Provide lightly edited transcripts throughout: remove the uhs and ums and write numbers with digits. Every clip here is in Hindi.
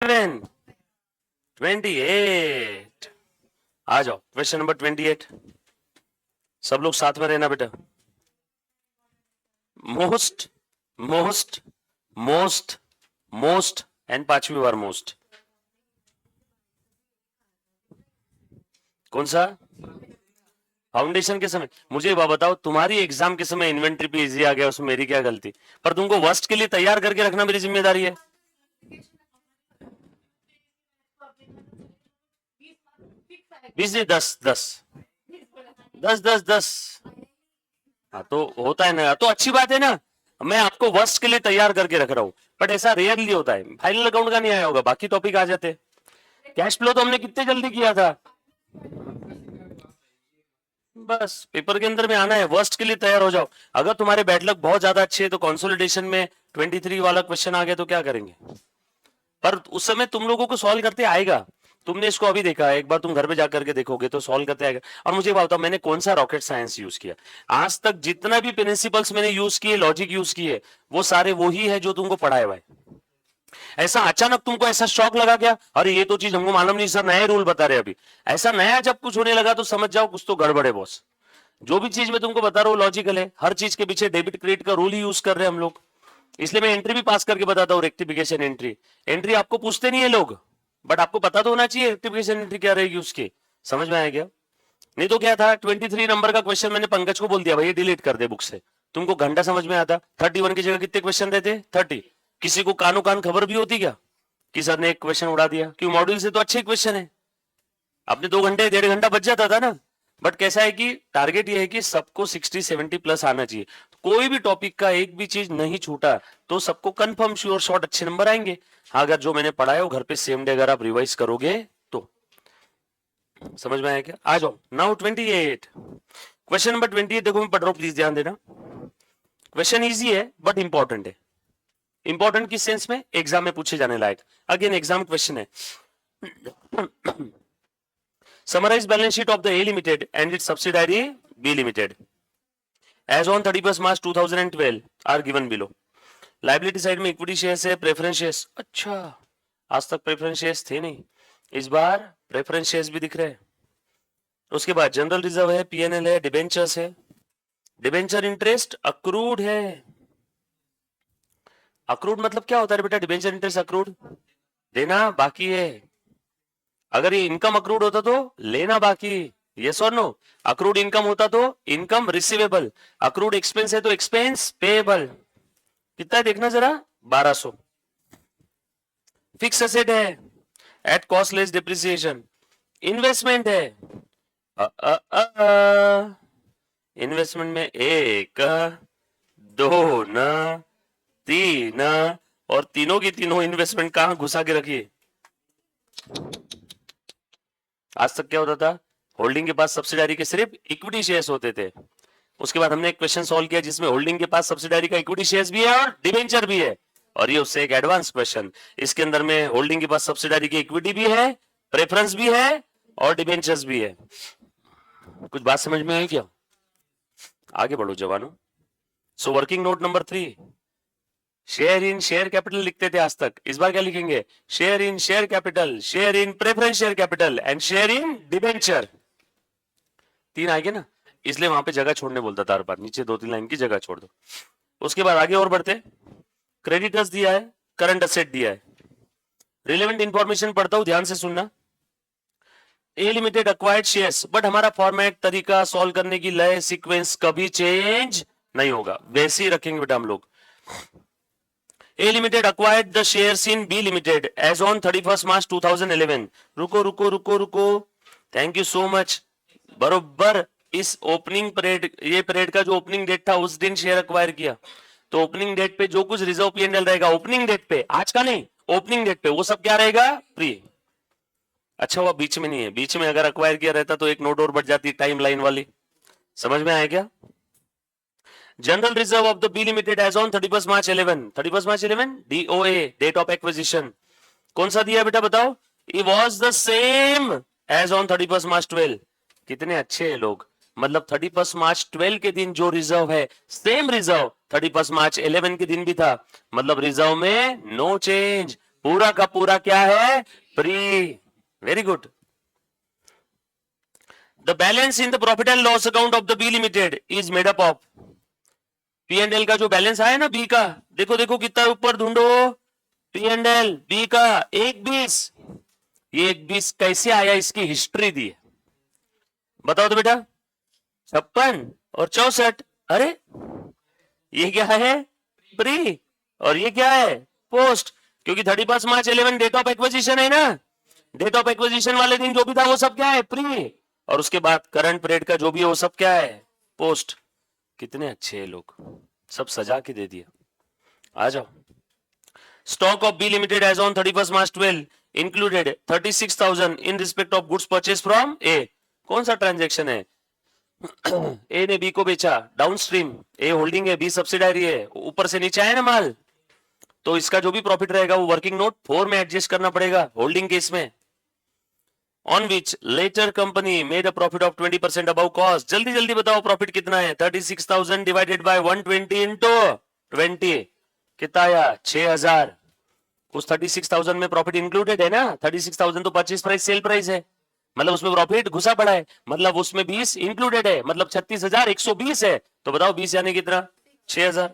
28। आ जाओ क्वेश्चन नंबर 28। सब लोग साथ में रहना बेटा। Most most most most and पांचवी बार मोस्ट कौन सा? फाउंडेशन के समय। मुझे बताओ तुम्हारी एग्जाम के समय इन्वेंट्री पे इजी आ गया, उसमें मेरी क्या गलती? पर तुमको वर्स्ट के लिए तैयार करके रखना मेरी जिम्मेदारी है। 20 नहीं, 10 10 10 10 10। हाँ तो होता है ना, तो अच्छी बात है ना। मैं आपको वर्स्ट के लिए तैयार करके रख रहा हूं, बट ऐसा रेयरली होता है। फाइनल अकाउंट का नहीं आया होगा, बाकी टॉपिक आ जाते। कैश फ्लो तो हमने कितने जल्दी किया था। बस पेपर के अंदर में आना है, वर्स्ट के लिए तैयार हो जाओ। अगर तुम्हारे बैडलक बहुत ज्यादा अच्छे है तो कंसोलिडेशन में 23 वाला क्वेश्चन आ गया तो क्या करेंगे? पर उस समय तुम लोगों को सॉल्व करते आएगा। तुमने इसको अभी देखा है, एक बार तुम घर पे जाकर के देखोगे तो सॉल्व करते आएगा। और मुझे बताओ मैंने कौन सा रॉकेट साइंस यूज किया आज तक? जितना भी प्रिंसिपल्स मैंने यूज किए, लॉजिक यूज किए, वो सारे वही है जो तुमको पढ़ाए हुआ है। ऐसा अचानक तुमको ऐसा शॉक लगा क्या, अरे ये तो चीज हमको मालूम नहीं सर, नए रूल बता रहे अभी? ऐसा नया जब कुछ होने लगा तो समझ जाओ कुछ तो गड़बड़ है बॉस। जो भी चीज मैं तुमको बता रहा हूँ लॉजिकल है, हर चीज के पीछे डेबिट क्रेडिट का रूल ही यूज कर रहे हैं हम लोग। इसलिए मैं एंट्री भी पास करके बताता हूँ, रेक्टिफिकेशन एंट्री। एंट्री आपको पूछते नहीं है लोग, बट आपको पता तो होना चाहिए रेक्टिफिकेशन एंट्री क्या रहेगी उसकी। समझ में आया क्या? नहीं तो क्या था, 23 नंबर का क्वेश्चन मैंने पंकज को बोल दिया भाई डिलीट कर दे बुक से। तुमको घंटा समझ में आता? 31 की जगह कितने क्वेश्चन रहते? 30। किसी को कानो कान खबर भी होती क्या कि सर ने एक क्वेश्चन उड़ा दिया? क्यों, मॉड्यूल से तो अच्छे क्वेश्चन है, अपने 2 घंटे 1.5 घंटा बच जाता था ना। बट कैसा है कि टारगेट ये है कि सबको 60-70 प्लस आना चाहिए। कोई भी टॉपिक का एक भी चीज नहीं छूटा तो सबको कंफर्म श्योर शॉर्ट अच्छे नंबर आएंगे। अगर जो मैंने पढ़ाया वो घर पे सेम डे अगर आप रिवाइज करोगे तो। समझ में आया क्या? आ जाओ नाउ 28। क्वेश्चन नंबर 28 देखो मैं पढ़ रहा हूं, प्लीज ध्यान देना। क्वेश्चन इजी है बट इंपॉर्टेंट है। इंपॉर्टेंट किस सेंस में? एग्जाम में पूछे जाने लायक। अगेन एग्जाम क्वेश्चन है। Summarize balance sheet of the A Limited and its subsidiary B Limited as on 31st March 2012 are given below. Liability side में इक्विटी शेयर्स है, प्रेफरेंस शेयर्स। अच्छा, आज तक प्रेफरेंस शेयर्स थे नहीं, इस बार प्रेफरेंस शेयर्स भी दिख रहे हैं। उसके बाद जनरल रिजर्व है, पीएनएल है, डिबेंचर्स है। डिबेंचर इंटरेस्ट अक्रूड है। अक्रूड मतलब क्या होता है बेटा? डिबेंचर इंटरेस्ट अक्रूड देना बाकी है। अगर ये इनकम अक्रूड होता तो लेना बाकी। यस और नो? अक्रूड इनकम होता तो इनकम रिसीवेबल, अक्रूड एक्सपेंस है तो एक्सपेंस पेएबल। कितना है देखना जरा, 1200। फिक्स एसेट है at cost less depreciation. Investment है, इन्वेस्टमेंट में 1 2 न 3, और तीनों की तीनों इन्वेस्टमेंट कहां घुसा के रखिए। आज तक क्या होता था, होल्डिंग के पास सब्सिडारी के सिर्फ इक्विटी शेयर्स होते थे। उसके बाद हमने एक क्वेश्चन सॉल्व किया जिसमें होल्डिंग के पास सब्सिडारी का इक्विटी शेयर्स भी है और डिबेंचर भी है, और ये उससे एक एडवांस क्वेश्चन। इसके अंदर में होल्डिंग के पास सब्सिडारी की इक्विटी भी है, प्रेफरेंस भी है और डिबेंचर्स भी है। कुछ बात समझ में आई क्या? आगे बढ़ो जवानों। So working note number 3, share in share capital लिखते थे आज तक, इस बार क्या लिखेंगे? Share in share capital, share in preference share capital and share in debenture. 3 आएंगे ना, इसलिए वहां पे जगह छोड़ने बोलता था हर बार, नीचे 2-3 लाइन की जगह छोड़ दो। उसके बाद आगे और बढ़ते। क्रेडिटर्स दिया है, करंट असेट दिया है। रिलेवेंट इंफॉर्मेशन पढ़ता हूं, ध्यान से सुनना। ए लिमिटेड अक्वायर्ड शेयर्स, बट हमारा फॉर्मेट, तरीका, सॉल्व करने की लय, सीक्वेंस कभी चेंज नहीं होगा, वैसे ही रखेंगे बेटा हम लोग। A Limited acquired the shares in B Limited as on 31st March 2011. रुको रुको रुको रुको, थैंक यू सो मच। बरोबर इस ओपनिंग परेड, ये परेड का जो ओपनिंग डेट था उस दिन शेयर अक्वायर किया। तो ओपनिंग डेट पे जो कुछ रिजर्व पीएनएल रहेगा ओपनिंग डेट पे, आज का नहीं, ओपनिंग डेट पे, वो सब क्या रहेगा? प्री। अच्छा हुआ बीच में नहीं है, बीच में अगर अक्वायर किया रहता तो एक नोट और बढ़ जाती टाइम लाइन वाली। समझ में आया क्या? General reserve of the B limited as on 31st March 11, 31st March 11 DOA, date of acquisition कौन सा दिया बेटा बताओ? It was the same as on 31st March 12। कितने अच्छे हैं लोग, मतलब 31st March 12 के दिन जो रिजर्व है सेम रिजर्व 31st March 11 के दिन भी था, मतलब रिजर्व में नो चेंज। पूरा का पूरा क्या है? Pre. Very good. The balance in the profit and loss account of the B limited is made up of. P and L का जो बैलेंस आया ना बी का, देखो देखो कितना ऊपर ढूंढो, पी एंड एल बी का 1/20। ये 1/20 कैसे आया, इसकी हिस्ट्री दी है, बताओ तो बेटा। 56 और 64। अरे ये क्या है? प्री। और ये क्या है? पोस्ट। क्योंकि 31 मार्च 11 डेट ऑफ एक्विजिशन है ना, डेट ऑफ एक्विजिशन वाले दिन जो भी था वो सब क्या है? प्री। और उसके बाद करंट पीरियड का जो भी है वो सब क्या है? पोस्ट। कितने अच्छे हैं लोग, सब सजा के दे दिया। आ जाओ। Stock of B limited as on 31 March 12 included 36,000 in respect of goods purchase from A. कौन सा ट्रांजैक्शन है? ए ने बी को बेचा, डाउनस्ट्रीम। ए होल्डिंग है, बी सब्सिडायरी है, ऊपर से नीचे आया ना माल, तो इसका जो भी प्रॉफिट रहेगा वो वर्किंग नोट 4 में एडजस्ट करना पड़ेगा होल्डिंग केस में। On which later company made a profit of 20% above cost। जल्दी जल्दी बताओ प्रॉफिट कितना है? 36,000 डिवाइडेड बाय 120 इंटू 20 कितना आया? 6,000। उस 36,000 में प्रॉफिट इंक्लूडेड है ना, 36,000 तो परचेज प्राइस सेल प्राइस है, मतलब उसमें प्रॉफिट घुसा पड़ा है, मतलब उसमें 20 इंक्लूडेड है, मतलब 36,120 है। तो बताओ 20 यानी कितना? 6,000।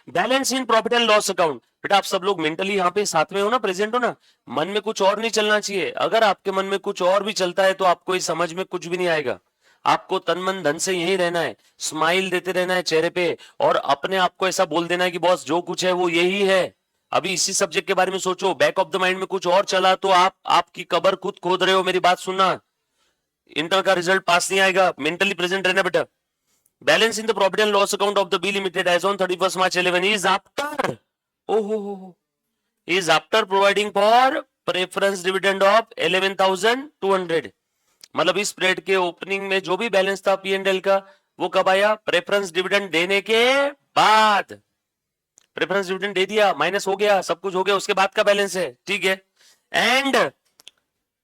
Balance in profit and loss account. बेटा आप सब लोग मेंटली यहाँ पे साथ में हो ना, प्रेजेंट हो ना, मन में कुछ और नहीं चलना चाहिए। अगर आपके मन में कुछ और भी चलता है तो आपको इस समझ में कुछ भी नहीं आएगा। आपको तन मन धन से यही रहना है, स्माइल देते रहना है चेहरे पे, और अपने आप को ऐसा बोल देना है कि बॉस जो कुछ है वो यही है। अभी इसी सब्जेक्ट के बारे में सोचो, बैक ऑफ द माइंड में कुछ और चला तो आपकी कबर खुद खोद रहे हो। मेरी बात सुनना, इंटर का रिजल्ट पास नहीं आएगा, मेंटली प्रेजेंट रहना बेटा। Balance in the profit and loss account of the B Limited as on 31st March 11 is after providing for preference dividend of 11,200। मतलब इस पीरियड के ओपनिंग में जो भी बैलेंस था पी एंड एल का वो कब आया? प्रेफरेंस डिविडेंड देने के बाद। प्रेफरेंस डिविडेंड दे दिया, माइनस हो गया, सब कुछ हो गया, उसके बाद का बैलेंस है, ठीक है। And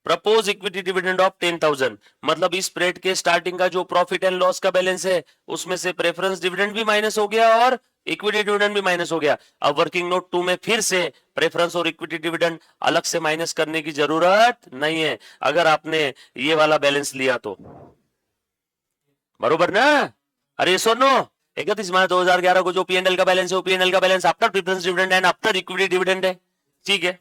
propose equity dividend of 10,000। मतलब इस पीरियड के स्टार्टिंग का जो प्रॉफिट एंड लॉस का बैलेंस है उसमें से प्रेफरेंस डिविडेंड भी माइनस हो गया और इक्विटी डिविडेंड भी माइनस हो गया। अब वर्किंग नोट 2 में फिर से प्रेफरेंस और इक्विटी डिविडेंड अलग से माइनस करने की जरूरत नहीं है, अगर आपने ये वाला बैलेंस लिया तो। बरोबर ना? अरे सुनो, 31 मार्च 2011 को जो पीएनएल का बैलेंस है वो पीएनएल का balance after preference dividend and after equity dividend है, ठीक है।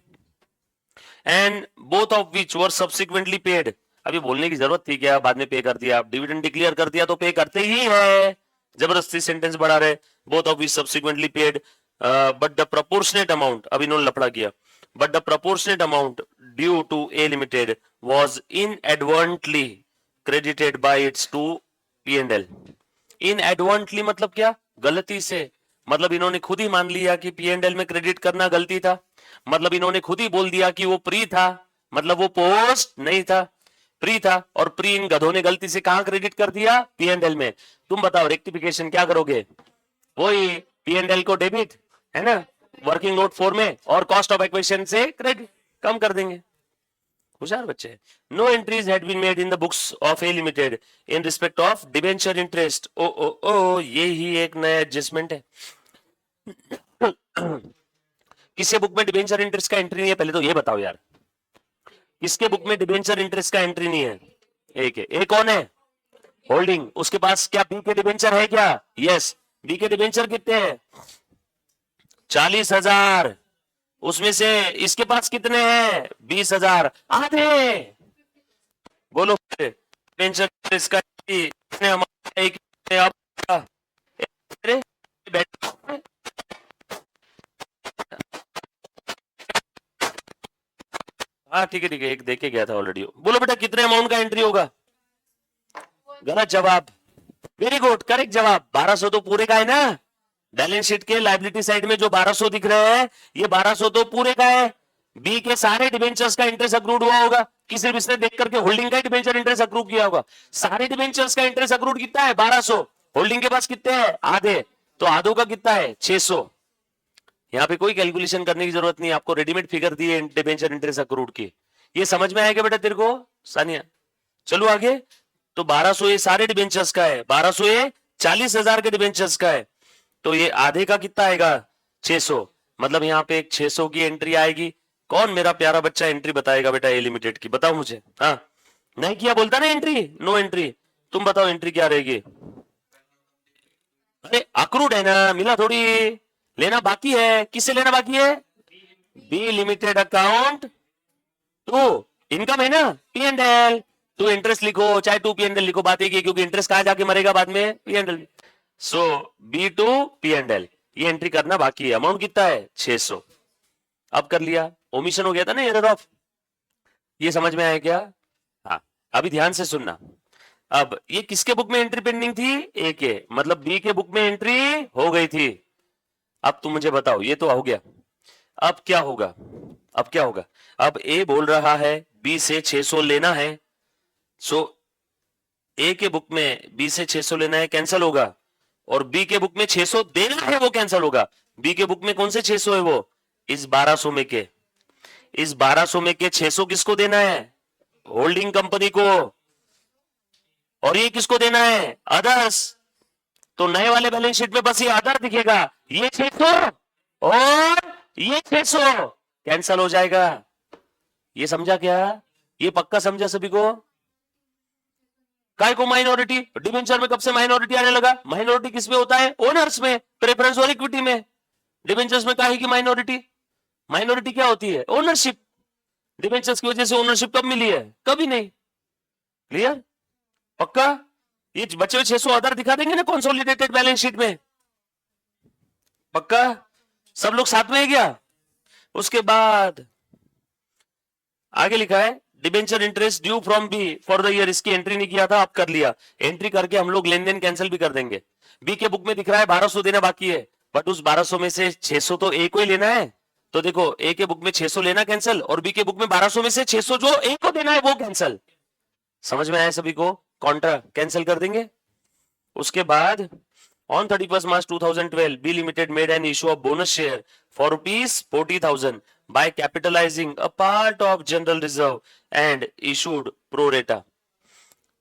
And both of which were subsequently paid. अभी बोलने की जरूरत थी क्या? बाद में पे कर दिया, आप डिविडेंड डिक्लेयर कर दिया तो पे करते ही है, जबरदस्ती सेंटेंस बढ़ा रहे। Both of which subsequently paid but the proportionate amount, अभी इन्होंने लफड़ा किया, but the proportionate amount due to A limited was inadvertently credited by its to P and L. Inadvertently मतलब क्या? गलती से। मतलब इन्होंने खुद ही मान लिया कि पी एंड एल में क्रेडिट करना गलती था, मतलब इन्होंने खुद ही बोल दिया कि वो प्री था, मतलब वो पोस्ट नहीं था, प्री था। और प्री इन गधों ने गलती से कहां क्रेडिट कर दिया? पी एंड एल में। तुम बताओ रेक्टिफिकेशन क्या करोगे? वही पी एंड एल को डेबिट है ना वर्किंग नोट 4 में, और कॉस्ट ऑफ एक्विजिशन से क्रेडिट कम कर देंगे। होशियार बच्चे। No entries had been made in the books of A limited in respect of debenture interest. ओ ओ ओ, ये ही एक नया एडजस्टमेंट है। किसके बुक में डिबेंचर इंटरेस्ट का एंट्री नहीं है? पहले तो ये बताओ यार, किसके बुक में डिबेंचर इंटरेस्ट का एंट्री नहीं है? एक है। एक कौन है? होल्डिंग। उसके पास क्या बी के डिबेंचर है क्या? यस। बी के डिबेंचर कितने हैं? 40,000। उसमें से इसके पास कितने हैं? 20,000, आधे। बोलो डिबेंचर इसका कितने अमाउंट है? हाँ ठीक है ठीक है, एक देखे गया था ऑलरेडी। बोलो बेटा कितने अमाउंट का एंट्री होगा? गलत जवाब। वेरी गुड, करेक्ट जवाब। 1200 तो पूरे का है ना। बैलेंस शीट के लायबिलिटी साइड में जो 1200 दिख रहे हैं ये 1200 तो पूरे का है। बी के सारे डिबेंचर्स का इंटरेस्ट अक्रूड हुआ होगा कि सिर्फ इसने देख करके होल्डिंग का डिबेंचर इंटरेस्ट अक्रूड किया होगा? सारे डिबेंचर्स का इंटरेस्ट अक्रूड कितना है? 1200। होल्डिंग के पास कितने हैं? आधे। तो आधों का कितना है? 600। यहाँ पे कोई कैलकुलेशन करने की जरूरत नहीं, आपको रेडीमेड फिगर दी है डिबेंचर इंटरेस्ट अक्रूड की। ये समझ में आएगा बेटा तेरे को सानिया? चलो आगे। तो 1200 ये सारे डिबेंचर्स का है, 1200 ये 40,000 के डिबेंचर्स का है, तो ये आधे का कितना आएगा? 600। मतलब यहाँ पे एक 600 की एंट्री आएगी। कौन मेरा प्यारा बच्चा एंट्री बताएगा बेटा ए लिमिटेड की, बताओ मुझे। हाँ, नहीं किया बोलता ना एंट्री, नो एंट्री। तुम बताओ एंट्री क्या रहेगी। अरे अक्रूड है ना, मिला थोड़ी, लेना बाकी है। किससे लेना बाकी है? B limited account to income है ना, P and L. To interest लिखो चाहे टू पी एंड एल लिखो, बात एक है, क्योंकि इंटरेस्ट कहां जाके मरेगा बाद में, P and L. So B to P and L, ये एंट्री करना बाकी है। अमाउंट कितना है? 600। अब कर लिया, ओमिशन हो गया था ना, एरर ऑफ। ये समझ में आया क्या? हाँ, अभी ध्यान से सुनना। अब ये किसके बुक में एंट्री पेंडिंग थी? ए के, मतलब बी के बुक में एंट्री हो गई थी। अब तुम मुझे बताओ, ये तो हो गया, अब क्या होगा? अब क्या होगा? अब ए बोल रहा है बी से 600 लेना है। सो ए के बुक में बी से 600 लेना है, कैंसिल होगा। और बी के बुक में 600 देना है, वो कैंसिल होगा। बी के बुक में कौन से 600 है? वो इस 1200 में के, इस 1200 में के 600 किसको देना है? होल्डिंग कंपनी को। और ये किसको देना है? अदर्स। तो नए वाले बैलेंस शीट में बस ये अदर दिखेगा, ये 600 और ये 600 कैंसल हो जाएगा। ये समझा क्या? ये पक्का समझा सभी को? काय को माइनॉरिटी? डिबेंचर में कब से माइनॉरिटी आने लगा? माइनॉरिटी किस में होता है? ओनर्स में, प्रेफरेंस और इक्विटी में। डिबेंचर्स में काहे की माइनॉरिटी? माइनॉरिटी क्या होती है? ओनरशिप। डिबेंचर्स की वजह से ओनरशिप कब मिली है? कभी नहीं। क्लियर? पक्का? ये बचे हुए 600 अदर दिखा देंगे ना कंसोलिडेटेड बैलेंस शीट में। पक्का? सब लोग साथ में है क्या? उसके बाद आगे लिखा है debenture interest due from B for the year, इसकी एंट्री नहीं किया था, आप कर लिया। एंट्री करके हम लोग लेन देन कैंसिल भी कर देंगे। बी के बुक में दिख रहा है 1200 देना बाकी है, बट उस 1200 में से 600 तो ए को ही लेना है। तो देखो, ए के बुक में 600 लेना कैंसिल, और बी के बुक में 1200 में से 600 जो ए को देना है वो कैंसिल। समझ में आया सभी को? कॉन्ट्रा कैंसिल कर देंगे। उसके बाद on 31st March 2012, B Limited made an issue of bonus share for rupees 40,000 by capitalizing a part of general reserve and issued pro rata.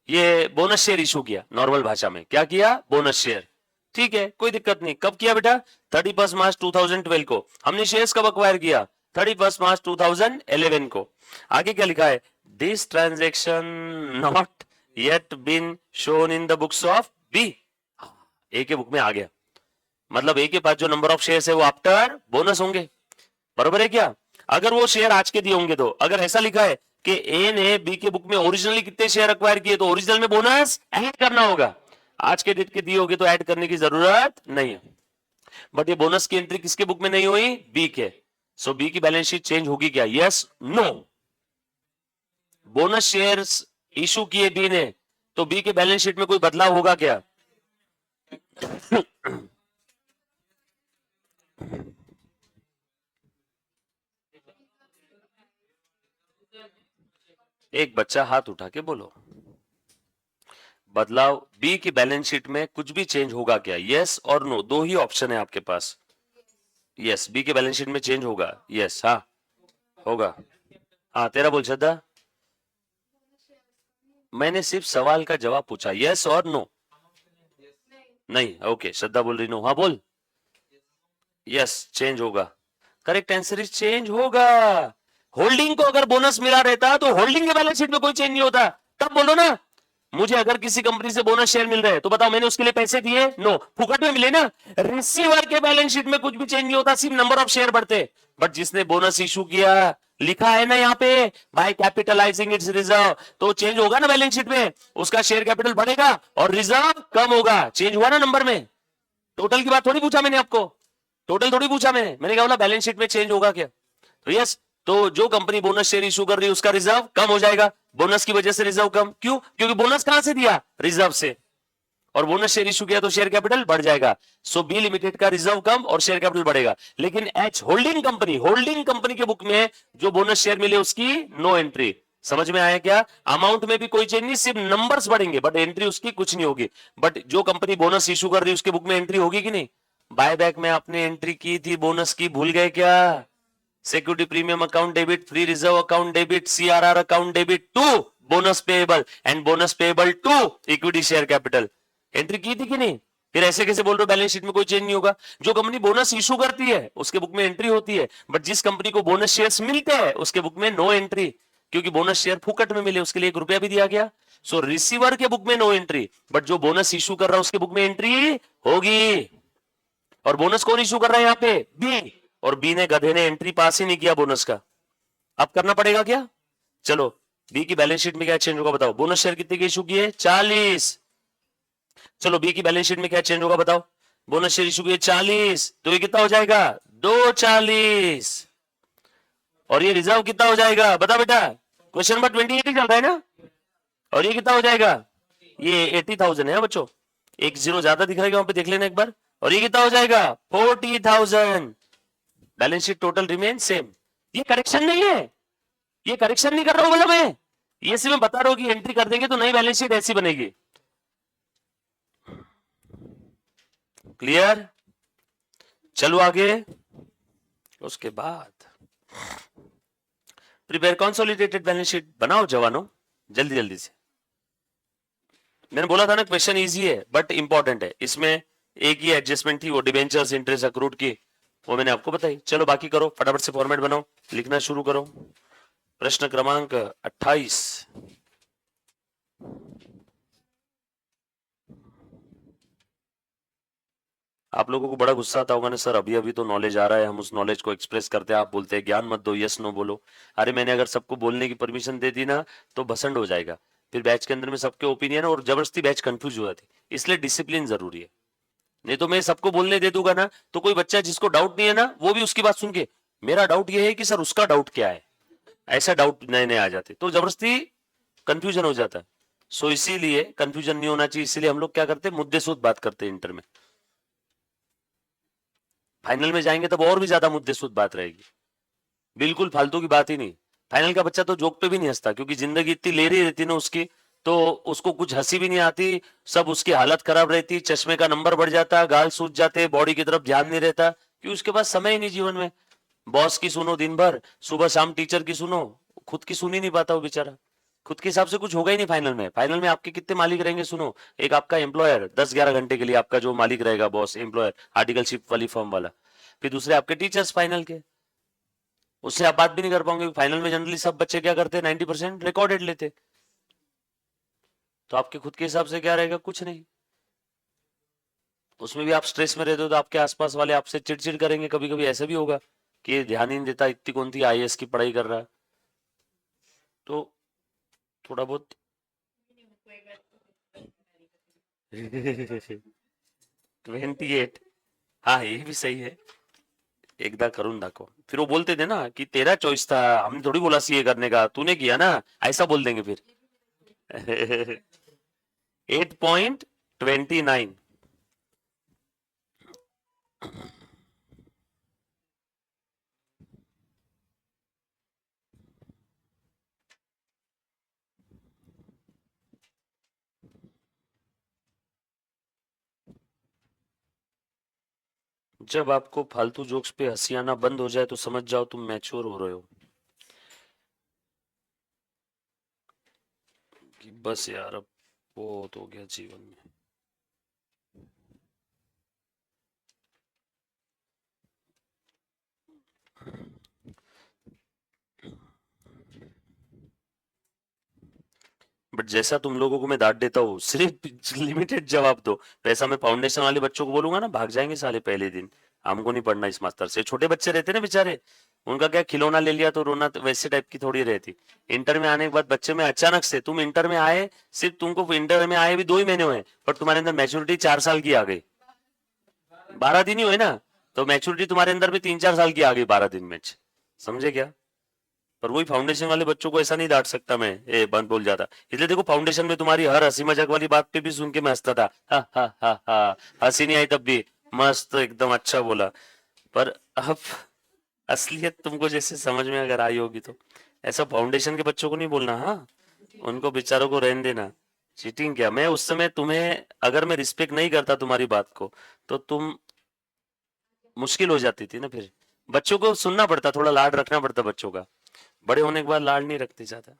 ये बोनस शेयर इशू किया, नॉर्मल भाषा में क्या किया? Bonus share. ठीक है, कोई दिक्कत नहीं। कब किया बेटा? 31 मार्च 2012 को। हमने शेयर्स कब अक्वायर किया? 31 मार्च 2011 को। आगे क्या लिखा है? This transaction not yet been shown in the books of B. A के बुक में आ गया, मतलब ए के पास जो नंबर ऑफ शेयर्स है वो आफ्टर बोनस होंगे। बरोबर है क्या? अगर वो शेयर आज के दिए होंगे तो, अगर ऐसा लिखा है कि ए ने बी के बुक में ओरिजिनली कितने शेयर अक्वायर किए, तो ओरिजिनल में बोनस ऐड करना होगा। आज के डेट के दिए होंगे तो ऐड करने की जरूरत नहीं है। बट ये बोनस की एंट्री किसके बुक में नहीं हुई? बी के। सो बी की बैलेंस शीट चेंज होगी क्या? Yes, no. Bonus shares issue किए बी ने, तो बी के बैलेंस शीट में कोई बदलाव होगा क्या? एक बच्चा हाथ उठा के बोलो, बदलाव बी की बैलेंस शीट में कुछ भी चेंज होगा क्या? यस और नो, दो ही ऑप्शन है आपके पास। यस, बी के बैलेंस शीट में चेंज होगा। यस, हाँ होगा। हाँ, तेरा बोल श्रद्धा। मैंने सिर्फ सवाल का जवाब पूछा, यस और नो। नहीं, ओके, श्रद्धा बोल रही नो। हाँ बोल। यस, चेंज होगा। करेक्ट आंसर इज चेंज होगा। होल्डिंग को अगर बोनस मिला रहता तो होल्डिंग के बैलेंस शीट में कोई चेंज नहीं होता। तब बोलो ना, मुझे अगर किसी कंपनी से बोनस शेयर मिल रहे हैं तो बताओ मैंने उसके लिए पैसे दिए? नो, फुकट में मिले ना। रिसीवर के बैलेंस शीट में कुछ भी चेंज नहीं होता, सिर्फ नंबर ऑफ शेयर बढ़ते। बट जिसने बोनस इशू किया, लिखा है ना यहाँ पे, बाय कैपिटलाइजिंग इट्स रिजर्व, तो चेंज होगा ना बैलेंस शीट में। उसका शेयर कैपिटल बढ़ेगा और रिजर्व कम होगा। चेंज हुआ ना नंबर में। टोटल की बात थोड़ी पूछा मैंने आपको, टोटल थोड़ी पूछा मैंने क्या बोला? बैलेंस शीट में चेंज होगा क्या? तो यस, तो जो कंपनी बोनस शेयर इशू कर रही है उसका रिजर्व कम हो जाएगा। बोनस की वजह से रिजर्व कम क्यों? क्योंकि बोनस कहां से दिया? रिजर्व से। और बोनस शेयर इशू किया तो शेयर कैपिटल बढ़ जाएगा। सो बी लिमिटेड का रिजर्व कम और शेयर कैपिटल बढ़ेगा। लेकिन एच होल्डिंग कंपनी के बुक में जो बोनस शेयर मिले उसकी नो एंट्री। समझ में आया क्या? अमाउंट में भी कोई चेंज नहीं, सिर्फ नंबर्स बढ़ेंगे, बट एंट्री उसकी कुछ नहीं होगी। बट जो कंपनी बोनस इशू कर रही है उसके बुक में एंट्री होगी कि नहीं? बायबैक में आपने एंट्री की थी बोनस की, भूल गए क्या? Security premium account debit, free reserve account debit, CRR account debit to bonus payable and bonus payable to equity share capital. Entry की थी कि नहीं? फिर ऐसे कैसे बोल रहे हो बैलेंस शीट में कोई चेंज नहीं होगा? जो कंपनी बोनस इशू करती है उसके बुक में एंट्री होती है, बट जिस कंपनी को बोनस शेयर्स मिलते हैं उसके बुक में नो एंट्री, क्योंकि बोनस शेयर फुकट में मिले, उसके लिए 1 रुपया भी दिया गया। सो रिसीवर के बुक में नो एंट्री, बट जो बोनस इशू कर रहा है उसके बुक में एंट्री होगी। और बोनस कौन इशू कर रहा है यहाँ पे? बी। और बी ने, गधे ने, एंट्री पास ही नहीं किया बोनस का। अब करना पड़ेगा क्या? चलो बी की बैलेंस शीट में क्या चेंज होगा बताओ? बोनस शेयर कितने के इशू किए? 40। चलो बी की बैलेंस शीट में क्या चेंज होगा बताओ? बोनस शेयर इशू किए 40, तो ये कितना हो जाएगा? 240। और ये रिजर्व कितना हो जाएगा बता बेटा? क्वेश्चन नंबर 28 ही चल रहा है ना? और ये कितना हो जाएगा? ये 80,000 है बच्चों, एक जीरो ज्यादा दिख रहा है वहां पे, देख लेना एक बार। और ये कितना हो जाएगा? 40,000। Balance sheet total remain same. ये करेक्शन नहीं है, ये करेक्शन नहीं कर रहा हूं मतलब मैं, ये सिर्फ मैं बता रहा हूं कि एंट्री कर देंगे तो नई बैलेंस शीट ऐसी बनेगी। क्लियर? चलो आगे। उसके बाद प्रिपेयर कंसोलिडेटेड बैलेंस शीट बनाओ जवानों, जल्दी जल्दी से। मैंने बोला था ना क्वेश्चन इजी है बट इंपॉर्टेंट है। इसमें एक ही एडजस्टमेंट थी, वो डिबेंचर्स इंटरेस्ट अक्रूड की, वो मैंने आपको बताई। चलो बाकी करो, फटाफट से फॉर्मेट बनाओ, लिखना शुरू करो। प्रश्न क्रमांक 28। आप लोगों को बड़ा गुस्सा आता होगा ना, सर अभी अभी तो नॉलेज आ रहा है, हम उस नॉलेज को एक्सप्रेस करते हैं, आप बोलते हैं ज्ञान मत दो, यस नो बोलो। अरे मैंने अगर सबको बोलने की परमिशन दे दी ना तो भसंड हो जाएगा, फिर बैच के अंदर में सबके ओपिनियन और जबरदस्ती बैच कंफ्यूज हो जाती, इसलिए डिसिप्लिन जरूरी है। नहीं तो मैं सबको बोलने दे दूंगा ना तो कोई बच्चा जिसको डाउट नहीं है ना वो भी उसकी बात सुन के, मेरा डाउट ये है कि सर उसका डाउट क्या है, ऐसा डाउट नए नए आ जाते, तो जबरदस्ती कंफ्यूजन हो जाता है। सो इसीलिए कंफ्यूजन नहीं होना चाहिए, इसीलिए हम लोग क्या करते हैं, मुद्दे सूद बात करते हैं इंटर में। फाइनल में जाएंगे तब और भी ज्यादा मुद्दे सूद बात रहेगी, बिल्कुल फालतू की बात ही नहीं। फाइनल का बच्चा तो जोक पे भी नहीं हंसता, क्योंकि जिंदगी इतनी ले रही रहती ना उसकी, तो उसको कुछ हंसी भी नहीं आती, सब उसकी हालत खराब रहती, चश्मे का नंबर बढ़ जाता, गाल सूज जाते, बॉडी की तरफ ध्यान नहीं रहता, क्योंकि उसके पास समय ही नहीं जीवन में। बॉस की सुनो दिन भर, सुबह शाम टीचर की सुनो, खुद की सुन ही नहीं पाता वो बेचारा। खुद के हिसाब से कुछ होगा ही नहीं फाइनल में। फाइनल में आपके कितने मालिक रहेंगे सुनो, एक आपका एम्प्लॉयर 10-11 घंटे के लिए आपका जो मालिक रहेगा, बॉस एम्प्लॉयर आर्टिकलशिप वाली फॉर्म वाला, फिर दूसरे आपके टीचर्स फाइनल के, उससे आप बात भी नहीं कर पाओगे। फाइनल में जनरली सब बच्चे क्या करते हैं, 90% रिकॉर्डेड लेते, तो आपके खुद के हिसाब से क्या रहेगा, कुछ नहीं। उसमें भी आप स्ट्रेस में रहते हो तो आपके आसपास वाले आपसे चिड़चिड़ करेंगे, कभी कभी ऐसा भी होगा कि ध्यान ही नहीं देता, इतनी कौन सी आईएएस की पढ़ाई कर रहा है, तो थोड़ा बहुत 28, हाँ ये भी सही है, एकदा करून दाखव। फिर वो बोलते थे ना कि तेरा चॉइस था, हमने थोड़ी बोला सीए करने का, तूने किया ना, ऐसा बोल देंगे फिर। 8.29। जब आपको फालतू जोक्स पे हंसी आना बंद हो जाए तो समझ जाओ तुम मैच्योर हो रहे हो, कि बस यार अब बहुत हो गया जीवन में। बट जैसा तुम लोगों को मैं डांट देता हूँ, सिर्फ लिमिटेड जवाब दो। वैसा मैं फाउंडेशन वाले बच्चों को बोलूंगा ना, भाग जाएंगे साले पहले दिन, हमको नहीं पढ़ना इस मास्टर से। छोटे बच्चे रहते ना बेचारे, उनका क्या खिलौना ले लिया तो रोना, तो वैसे टाइप की थोड़ी रहती। इंटर में आने के बाद बच्चे में अचानक से, तुम इंटर में आए, सिर्फ तुमको इंटर में आए भी 2 ही महीने हुए, पर तुम्हारे अंदर मैच्योरिटी 4 साल की आ गई। 12 दिन ही हुए ना, तो मैच्योरिटी तुम्हारे अंदर भी 3-4 साल की आ गई 12 दिन में। समझे क्या? पर वही फाउंडेशन वाले बच्चों को ऐसा नहीं डांट सकता मैं, ए बंद बोल जाता। इसलिए देखो फाउंडेशन में तुम्हारी हर हंसी मजाक वाली बात पे भी सुन के मैं हंसता था, हा हा हा हा, हंसी नहीं आई तब भी मस्त एकदम अच्छा बोला। पर अब असलियत तुमको जैसे समझ में अगर आई होगी तो ऐसा फाउंडेशन के बच्चों को नहीं बोलना, हाँ उनको बेचारों को रहने देना। चीटिंग क्या, मैं उस समय तुम्हें अगर मैं रिस्पेक्ट नहीं करता तुम्हारी बात को तो तुम, मुश्किल हो जाती थी ना फिर। बच्चों को सुनना पड़ता, थोड़ा लाड रखना पड़ता बच्चों का, बड़े होने के बाद लाड नहीं रखते ज्यादा।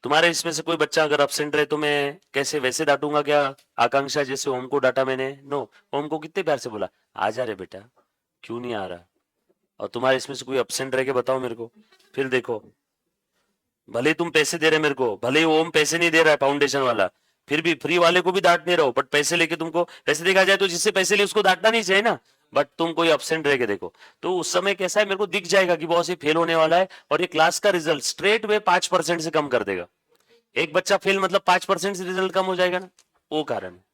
तुम्हारे इसमें से कोई बच्चा अगर अपसेंट रहे तो मैं कैसे वैसे डांटूंगा क्या? आकांक्षा जैसे ओम को डांटा मैंने? नो। ओम को कितने प्यार से बोला आ जा रे बेटा, क्यों नहीं आ रहा? और तुम्हारे इसमें से कोई अपसेंट रह के बताओ मेरे को, फिर देखो। भले ही तुम पैसे दे रहे मेरे को, भले ही ओम पैसे नहीं दे रहा है फाउंडेशन वाला, फिर भी फ्री वाले को भी डांट नहीं रहो, बट पैसे लेके तुमको, पैसे देखा जाए तो जिससे पैसे लिए उसको डांटना नहीं चाहिए ना। बट तुम कोई अपसेंट रह के देखो, तो उस समय कैसा है, मेरे को दिख जाएगा कि बहुत ही फेल होने वाला है, और ये क्लास का रिजल्ट स्ट्रेट वे 5% से कम कर देगा। एक बच्चा फेल मतलब 5% से रिजल्ट कम हो जाएगा ना, वो कारण है।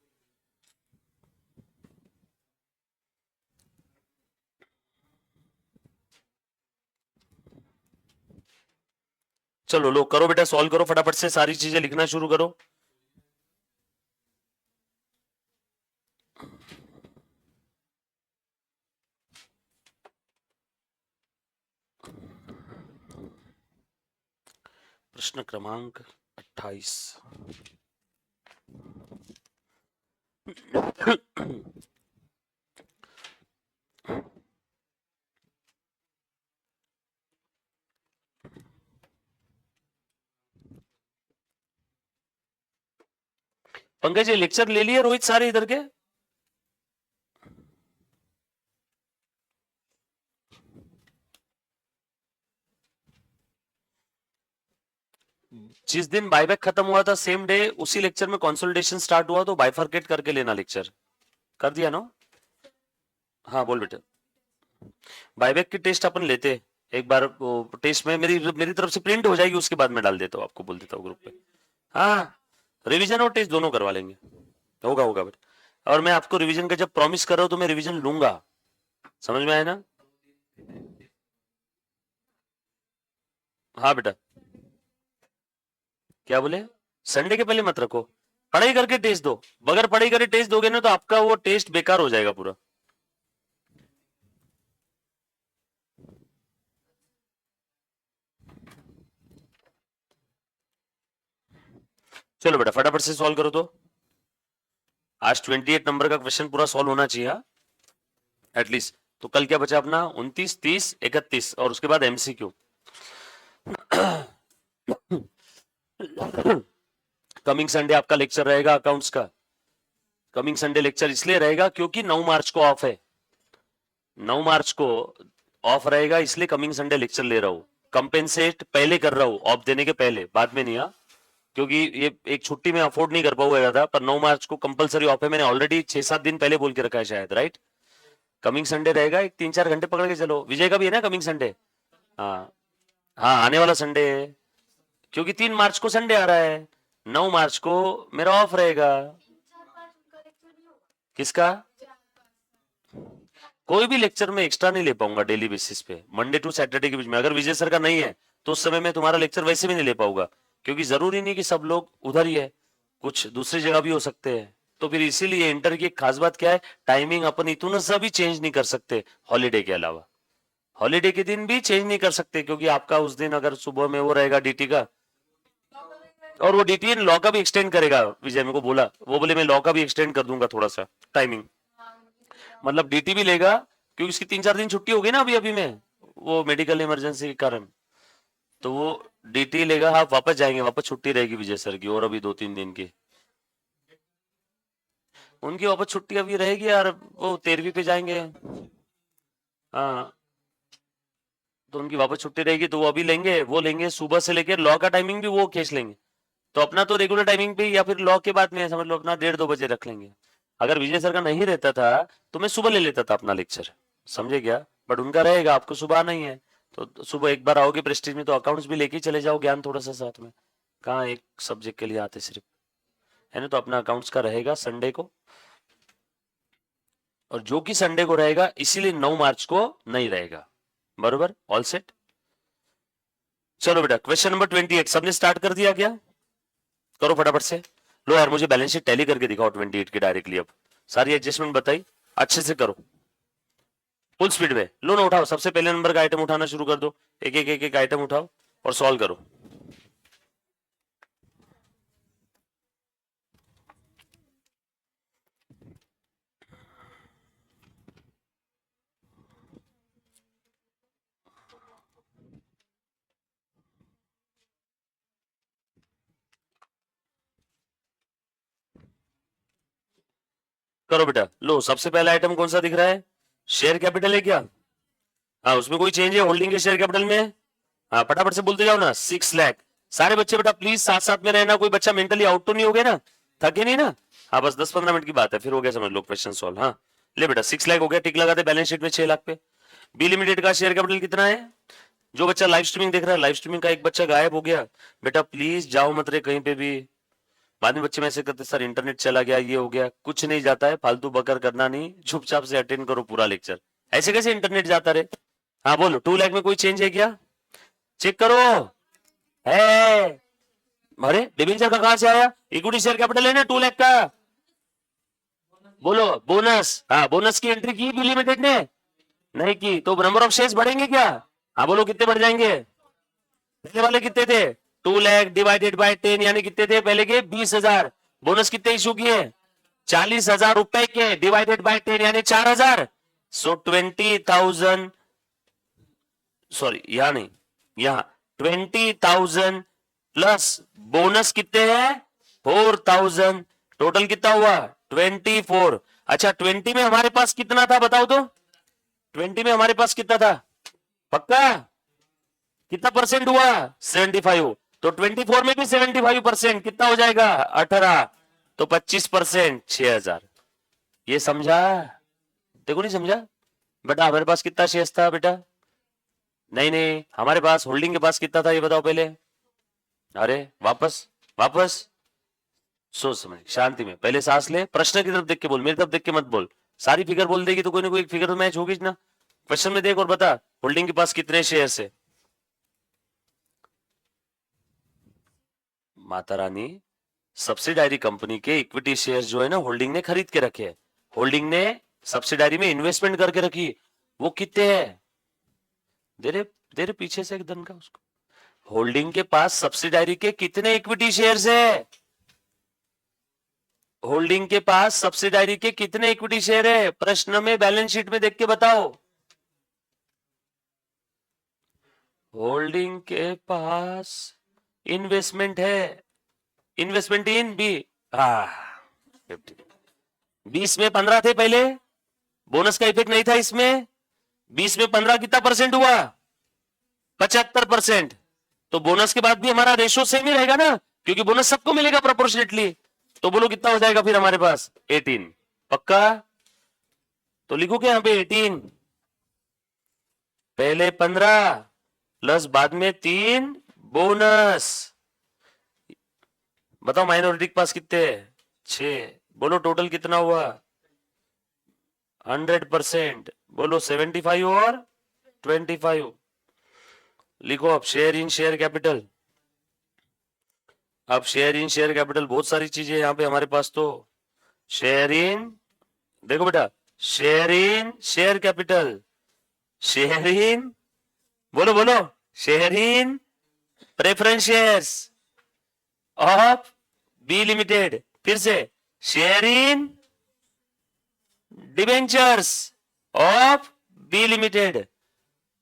चलो लो करो बेटा, सॉल्व करो फटाफट से, सारी चीजें लिखना शुरू करो। प्रश्न क्रमांक 28। पंकज ये लेक्चर ले लिए रोहित सारे इधर के? जिस दिन बायबैक खत्म हुआ था सेम डे उसी लेक्चर में कंसोलिडेशन स्टार्ट हुआ, तो बाइफरकेट करके लेना लेक्चर। कर दिया ना? हाँ बोल बेटा। बायबैक की टेस्ट अपन लेते एक बार, वो टेस्ट में मेरी मेरी तरफ से प्रिंट हो जाएगी, उसके बाद मैं डाल देता हूँ, आपको बोल देता हूँ ग्रुप पे। हाँ, रिवीजन और टेस्ट दोनों करवा लेंगे, होगा होगा बेटा। और मैं आपको रिवीजन का जब प्रॉमिस कर रहा हूँ तो मैं रिवीजन लूंगा, समझ में आया ना? हाँ बेटा। क्या बोले? संडे के पहले मत रखो, पढ़ाई करके टेस्ट दो। बगैर पढ़ाई करे टेस्ट दोगे ना तो आपका वो टेस्ट बेकार हो जाएगा पूरा। चलो बेटा फटाफट से सॉल्व करो तो। आज 28 नंबर का क्वेश्चन पूरा सॉल्व होना चाहिए एटलीस्ट। तो कल क्या बचा अपना? 29, 30, 31 और उसके बाद एमसीक्यू। कमिंग संडे आपका लेक्चर रहेगा अकाउंट्स का। कमिंग संडे लेक्चर इसलिए रहेगा क्योंकि 9 मार्च को ऑफ है, 9 मार्च को ऑफ रहेगा, इसलिए कमिंग संडे लेक्चर ले रहा हूं। कंपेंसेट पहले कर रहा हूं, ऑफ देने के पहले, बाद में नहीं। हाँ, क्योंकि ये एक छुट्टी में अफोर्ड नहीं कर पाऊंगा ज्यादा, पर 9 मार्च को कंपलसरी ऑफ है, मैंने ऑलरेडी 6-7 दिन पहले बोल के रखा है शायद, राइट? कमिंग संडे रहेगा, एक 3-4 घंटे पकड़ के चलो। विजय का भी है ना कमिंग संडे? हाँ हाँ, आने वाला संडे है, क्योंकि 3 मार्च को संडे आ रहा है, 9 मार्च को मेरा ऑफ रहेगा। किसका? कोई भी लेक्चर में एक्स्ट्रा नहीं ले पाऊंगा डेली बेसिस पे, मंडे टू सैटरडे के बीच में। अगर विजय सर का नहीं है तो उस समय मैं तुम्हारा लेक्चर वैसे भी नहीं ले पाऊंगा, क्योंकि जरूरी नहीं कि सब लोग उधर ही है, कुछ दूसरी जगह भी हो सकते हैं। तो फिर इसीलिए इंटर की एक खास बात क्या है, टाइमिंग अपन इतना सा भी चेंज नहीं कर सकते हॉलीडे के अलावा। हॉलीडे के दिन भी चेंज नहीं कर सकते, क्योंकि आपका उस दिन अगर सुबह में वो रहेगा डीटी का, और वो डीटी लॉ का भी एक्सटेंड करेगा। विजय मेरे को बोला, वो बोले मैं लॉ का भी एक्सटेंड कर दूंगा थोड़ा सा टाइमिंग, मतलब डीटी भी लेगा, क्योंकि उसकी 3-4 दिन छुट्टी हो गई ना अभी अभी में, वो मेडिकल इमरजेंसी के कारण। तो वो डीटी लेगा, हाँ वापस जाएंगे, वापस छुट्टी रहेगी विजय सर की, और अभी 2-3 दिन की उनकी वापस छुट्टी अभी रहेगी यार, वो 13वीं पे जाएंगे। हाँ, तो उनकी वापस छुट्टी रहेगी, तो वो अभी लेंगे, वो लेंगे सुबह से लेकर लॉ का टाइमिंग भी वो खींच लेंगे। तो अपना तो रेगुलर टाइमिंग पे, या फिर लॉ के बाद में समझ लो अपना 1:30-2 बजे रख लेंगे। अगर विजय सर का नहीं रहता था तो मैं सुबह ले लेता था अपना लेक्चर, समझे क्या? बट उनका रहेगा, आपको सुबह आना ही है, तो सुबह एक बार आओगे प्रेस्टीज में तो अकाउंट्स भी लेके चले जाओ, ज्ञान थोड़ा सा साथ में, कहाँ एक सब्जेक्ट के लिए आते सिर्फ, है ना? तो अपना अकाउंट्स का रहेगा संडे को, और जो कि संडे को रहेगा इसीलिए 9 मार्च को नहीं रहेगा। बरोबर, ऑल सेट। चलो बेटा क्वेश्चन नंबर 28 सबने स्टार्ट कर दिया क्या? करो फटाफट से। लो यार मुझे बैलेंस शीट टैली करके दिखाओ 28 की डायरेक्टली, अब सारी एडजस्टमेंट बताई, अच्छे से करो, फुल स्पीड में। लो ना उठाओ, सबसे पहले नंबर का आइटम उठाना शुरू कर दो, एक एक एक एक आइटम उठाओ और सॉल्व करो। करो बेटा, लो सबसे पहला आइटम कौन सा दिख रहा है, शेयर कैपिटल है क्या, हाँ उसमें कोई चेंज है होल्डिंग के शेयर कैपिटल में, हाँ फटाफट से बोलते जाओ ना, 6 लाख। सारे बच्चे बेटा प्लीज साथ साथ में रहना, कोई बच्चा मेंटली आउट तो नहीं हो गया ना, थके नहीं ना, हाँ बस 10-15 मिनट की बात है, फिर हो गया समझ लो क्वेश्चन सॉल्व। हाँ ले बेटा 6 लाख हो गया, टिक लगाते, बैलेंस शीट में 6 लाख पे। बी लिमिटेड का शेयर कैपिटल कितना है, जो बच्चा लाइव स्ट्रीमिंग देख रहा है, लाइव स्ट्रीमिंग का एक बच्चा गायब हो गया, बेटा प्लीज जाओ मत रे कहीं पे भी। बाद में बच्चे मैसेज करते सर इंटरनेट चला गया, ये हो गया, कुछ नहीं जाता है, फालतू बकर करना नहीं, चुपचाप से अटेंड करो पूरा लेक्चर। ऐसे कैसे इंटरनेट जाता रे, हाँ बोलो 2 लाख में कोई चेंज है क्या, चेक करो है, अरे डिबेंचर का कहां से आया, इक्विटी शेयर कैपिटल है ना 2 लाख का, बोलो बोनस, हाँ बोनस की एंट्री की बी लिमिटेड ने, नहीं की, तो नंबर ऑफ शेयर्स बढ़ेंगे क्या, हाँ बोलो कितने बढ़ जाएंगे, पहले वाले कितने थे 2 लाख डिवाइडेड बाय 10 यानी कितने थे पहले के 20,000, बोनस कितने इशू किए 40,000 रुपए के, डिवाइडेड बाय 10 यानी 4,000, सो 20,000, सॉरी यहां नहीं, यहां 20,000 प्लस बोनस कितने हैं 4,000, टोटल कितना हुआ 24। अच्छा 20 में हमारे पास कितना था बताओ तो, 20 में हमारे पास कितना था, पक्का कितना परसेंट हुआ 75, तो 24 में भी 75% कितना हो जाएगा 18, तो 25% 6,000। ये समझा, देखो नहीं समझा बेटा, हमारे पास कितना शेयर्स था बेटा, नहीं नहीं हमारे पास होल्डिंग के पास कितना था ये बताओ पहले, अरे वापस वापस सोच समझ शांति में, पहले सांस ले, प्रश्न की तरफ देख के बोल, मेरी तरफ देख के मत बोल, सारी फिगर बोल देगी तो कोई ना कोई एक फिगर तो मैच होगी ना, क्वेश्चन में देख और बता होल्डिंग के पास कितने शेयर्स है। माता रानी सब्सिडायरी कंपनी के इक्विटी शेयर्स जो है ना होल्डिंग ने खरीद के रखे हैं, होल्डिंग ने सब्सिडायरी में इन्वेस्टमेंट करके रखी, वो कितने हैं, दे रे पीछे से एक धन का उसको, होल्डिंग के पास सब्सिडायरी के कितने इक्विटी शेयर्स है, होल्डिंग के पास सब्सिडायरी के कितने इक्विटी शेयर है, प्रश्न में बैलेंस शीट में देख के बताओ, होल्डिंग के पास इन्वेस्टमेंट है, इन्वेस्टमेंट इन बी, 20 में 15 थे पहले, बोनस का इफेक्ट नहीं था इसमें, 20 में 15 कितना परसेंट हुआ 75%, तो बोनस के बाद भी हमारा रेशो सेम ही रहेगा ना, क्योंकि बोनस सबको मिलेगा प्रोपोर्शनेटली, तो बोलो कितना हो जाएगा फिर हमारे पास 18, पक्का, तो लिखो क्या यहां पे 18, पहले 15 प्लस बाद में 3 बोनस, बताओ माइनॉरिटी के पास कितने 6, बोलो टोटल कितना हुआ 100%, बोलो 75 और 25, लिखो अब शेयर इन शेयर कैपिटल, अब शेयर इन शेयर कैपिटल बहुत सारी चीजें यहां पे हमारे पास, तो शेयर इन, देखो बेटा share in share capital, share in, बोलो बोलो share in preference shares of B limited, फिर से share in debentures of B limited,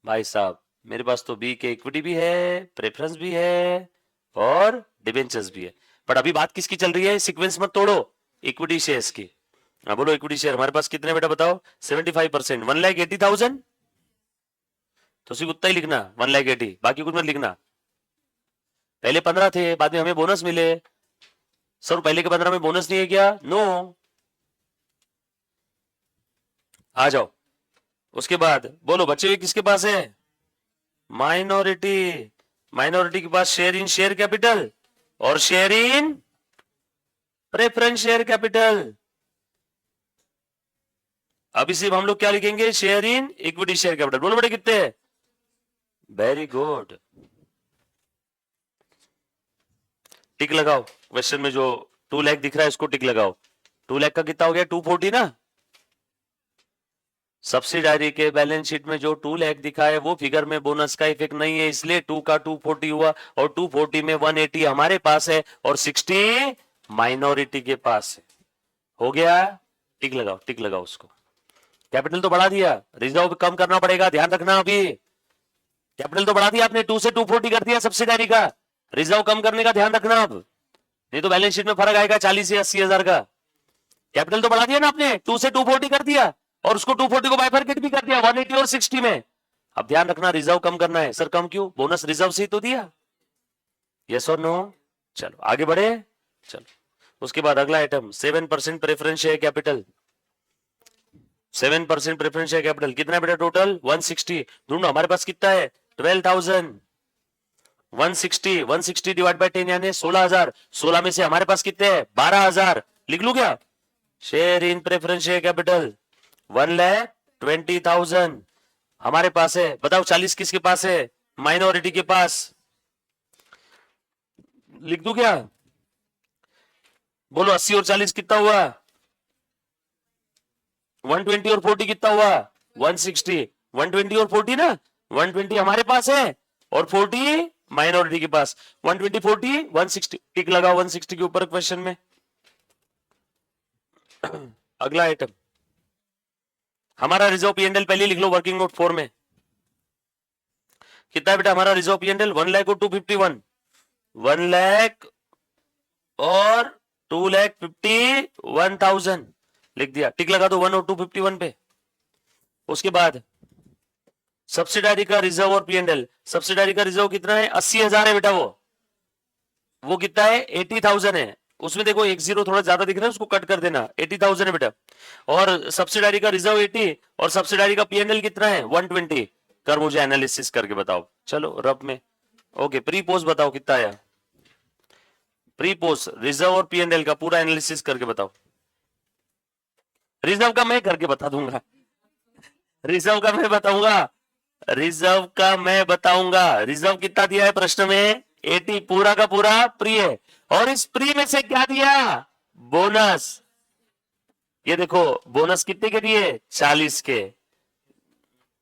भाई साहब मेरे पास तो बी के इक्विटी भी है, प्रेफरेंस भी है और डिबेंचर्स भी है, पर अभी बात किसकी चल रही है, सीक्वेंस मत तोड़ो, इक्विटी शेयर्स की, हाँ बोलो इक्विटी शेयर हमारे पास कितने बेटा बताओ 75%, 1,80,000, तो सिर्फ उतना ही लिखना 1,80,000, बाकी कुछ मत लिखना, पहले 15 थे बाद में हमें बोनस मिले, सर पहले के 15 में बोनस नहीं है क्या, नो, आ जाओ, उसके बाद बोलो बच्चे हुए किसके पास है, माइनॉरिटी, माइनॉरिटी के पास शेयर इन शेयर कैपिटल और share in preference share capital, अभी सिर्फ हम लोग क्या लिखेंगे share in equity share capital, बोलो बेटे कितने, वेरी गुड, टिक लगाओ, क्वेश्चन में जो 2 लाख दिख रहा है इसको टिक लगाओ, 2 लाख का कितना हो गया 240 ना, सब्सिडायरी के बैलेंस शीट में जो 2 लाख दिखा है वो फिगर में बोनस का इफेक्ट नहीं है, इसलिए 2 का 240 हुआ, और 240 में 180 हमारे पास है और 60 माइनॉरिटी के पास है, हो गया, टिक लगाओ उसको, कैपिटल तो बढ़ा दिया, रिजर्व कम करना पड़ेगा, ध्यान रखना, अभी कैपिटल तो बढ़ा दिया आपने, 2 से 240 कर दिया सब्सिडायरी का, रिजर्व कम करने का ध्यान रखना, अब नहीं तो बैलेंस शीट में फर्क आएगा 40 से 80 हजार का, कैपिटल तो बढ़ा दिया ना आपने, 2 से 240 कर दिया और उसको 240 को बाइफरकेट भी कर दिया 180 और 60 में। अब ध्यान रखना रिजर्व कम करना है। सर कम क्यों? बोनस रिजर्व से ही तो दिया। यस और नो? चलो आगे बढ़े। चलो उसके बाद अगला item 7% preference share capital. 7% preference share capital कितना है बेटा? टोटल 160। ढूंढो हमारे पास कितना है? 12,000। 160 डिवाइड बाय 10 यानी 16,000। 16 में से हमारे पास कितने हैं? 12,000। लिख लू क्या? Share in preference share capital 1,20,000 हमारे पास है। बताओ 40 किसके पास है? माइनॉरिटी के पास। लिख दू क्या? बोलो 80 और 40 कितना हुआ? 120 और 40 कितना हुआ? 160। 120 और 40 ना, 120 हमारे पास है और 40 माइनॉरिटी के पास। 120 40 160 टिक लगा 160 के ऊपर क्वेश्चन में। अगला आइटम हमारा रिजर्व पी&एल पहले लिख लो वर्किंग नोट 4 में। कितना है बेटा हमारा रिजर्व पी&एल? 1 लाख और 251। 1 लाख और 2,51,000 लिख दिया। टिक लगा दो 1 और 251 पे। उसके बाद सब्सिडारी का रिजर्व और पी&एल। सब्सिडारी का रिजर्व कितना है? 80,000 है बेटा। वो कितना है? 80,000 है। उसमें देखो एक जीरो थोड़ा ज्यादा दिख रहा है, उसको कट कर देना। 80,000 है बेटा। और सब्सिडारी का रिजर्व 80 और सब्सिडारी का पी&एल कितना है? 120। कर मुझे एनालिसिस करके बताओ। चलो रफ में। ओके प्री पोस्ट बताओ कितना आया? प्री पोस्ट रिजर्व और पी&एल का पूरा एनालिसिस करके बताओ। रिजर्व का मैं करके बता दूंगा। रिजर्व का मैं बताऊंगा। रिजर्व का मैं बताऊंगा। रिजर्व कितना दिया है प्रश्न में? 80 पूरा का पूरा प्री है। और इस प्री में से क्या दिया? बोनस। ये देखो बोनस कितने के दिए? 40 के।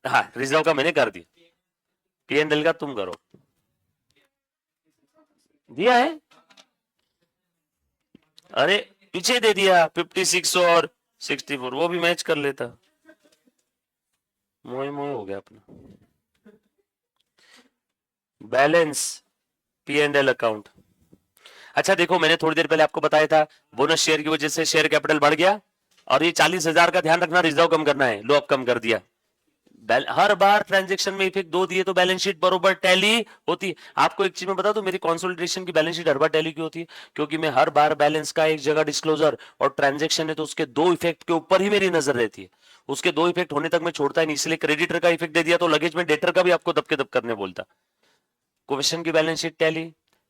हाँ रिजर्व का मैंने कर दिया, पी&एल का तुम करो। दिया है? अरे पीछे दे दिया 56 और 64, वो भी मैच कर लेता। मोए मोए हो गया अपना। Balance P and L account. अच्छा देखो मैंने थोड़ी देर पहले आपको बताया था बोनस शेयर की वजह से शेयर कैपिटल बढ़ गया और ये 40,000 का ध्यान रखना, रिजर्व कम करना है। लो अब कम कर दिया। हर बार ट्रांजैक्शन में इफेक्ट 2 दिए तो बैलेंस शीट बरोबर टैली होती है। आपको एक चीज में बता दूं, मेरी कंसोलिडेशन की बैलेंस शीट हर बार टैली क्यों होती है? क्योंकि मैं हर बार बैलेंस का एक जगह डिस्क्लोजर और ट्रांजैक्शन है तो उसके 2 इफेक्ट के ऊपर ही मेरी नजर रहती है। उसके 2 इफेक्ट होने तक मैं छोड़ता ही नहीं। इसलिए क्रेडिटर का इफेक्ट दे दिया तो लगेज में डेटर का भी आपको दबके दब करने बोलता। क्वेश्चन की बैलेंस शीट टैली,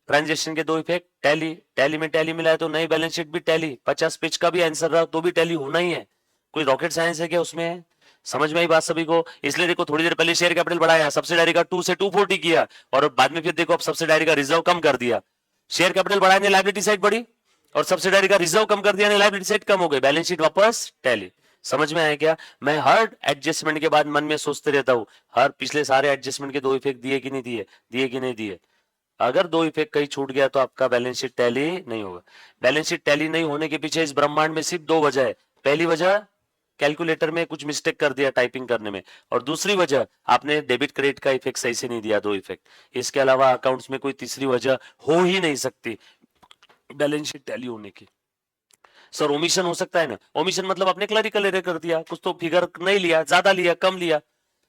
ट्रांजैक्शन के 2 इफेक्ट टैली। टैली में टैली मिला है तो नई बैलेंस शीट भी टैली। 50 पेज का भी आंसर रहा तो भी टैली होना ही है। कोई रॉकेट साइंस है क्या उसमें? समझ में आई बात सभी को? इसलिए देखो थोड़ी देर पहले शेयर कैपिटल बढ़ाया, सब्सिडायरी का 2 से 240 किया और बाद में फिर देखो अब सब्सिडायरी का रिजर्व कम कर दिया। शेयर कैपिटल बढ़ाने लायबिलिटी साइड बढ़ी और सब्सिडायरी का रिजर्व कम कर दिया, लायबिलिटी साइड कम हो गई, बैलेंस शीट वापस टैली। समझ में आया क्या? मैं हर एडजस्टमेंट के बाद मन में सोचते रहता हूं हर पिछले सारे एडजस्टमेंट के 2 इफेक्ट दिए कि नहीं दिए, दिए कि नहीं दिए। अगर 2 इफेक्ट कहीं छूट गया तो आपका बैलेंस शीट टैली नहीं होगा। बैलेंस शीट टैली नहीं होने के पीछे इस ब्रह्मांड में सिर्फ 2 वजह है। पहली वजह कैलकुलेटर में कुछ मिस्टेक कर दिया टाइपिंग करने में, और दूसरी वजह आपने डेबिट क्रेडिट का इफेक्ट सही से नहीं दिया। 2 इफेक्ट। इसके अलावा अकाउंट्स में कोई तीसरी वजह हो ही नहीं सकती बैलेंस शीट टैली होने की। सर ओमिशन हो सकता है ना? ओमिशन मतलब आपने क्लरिकल एरर कर दिया, कुछ तो फिगर नहीं लिया, ज्यादा लिया, कम लिया,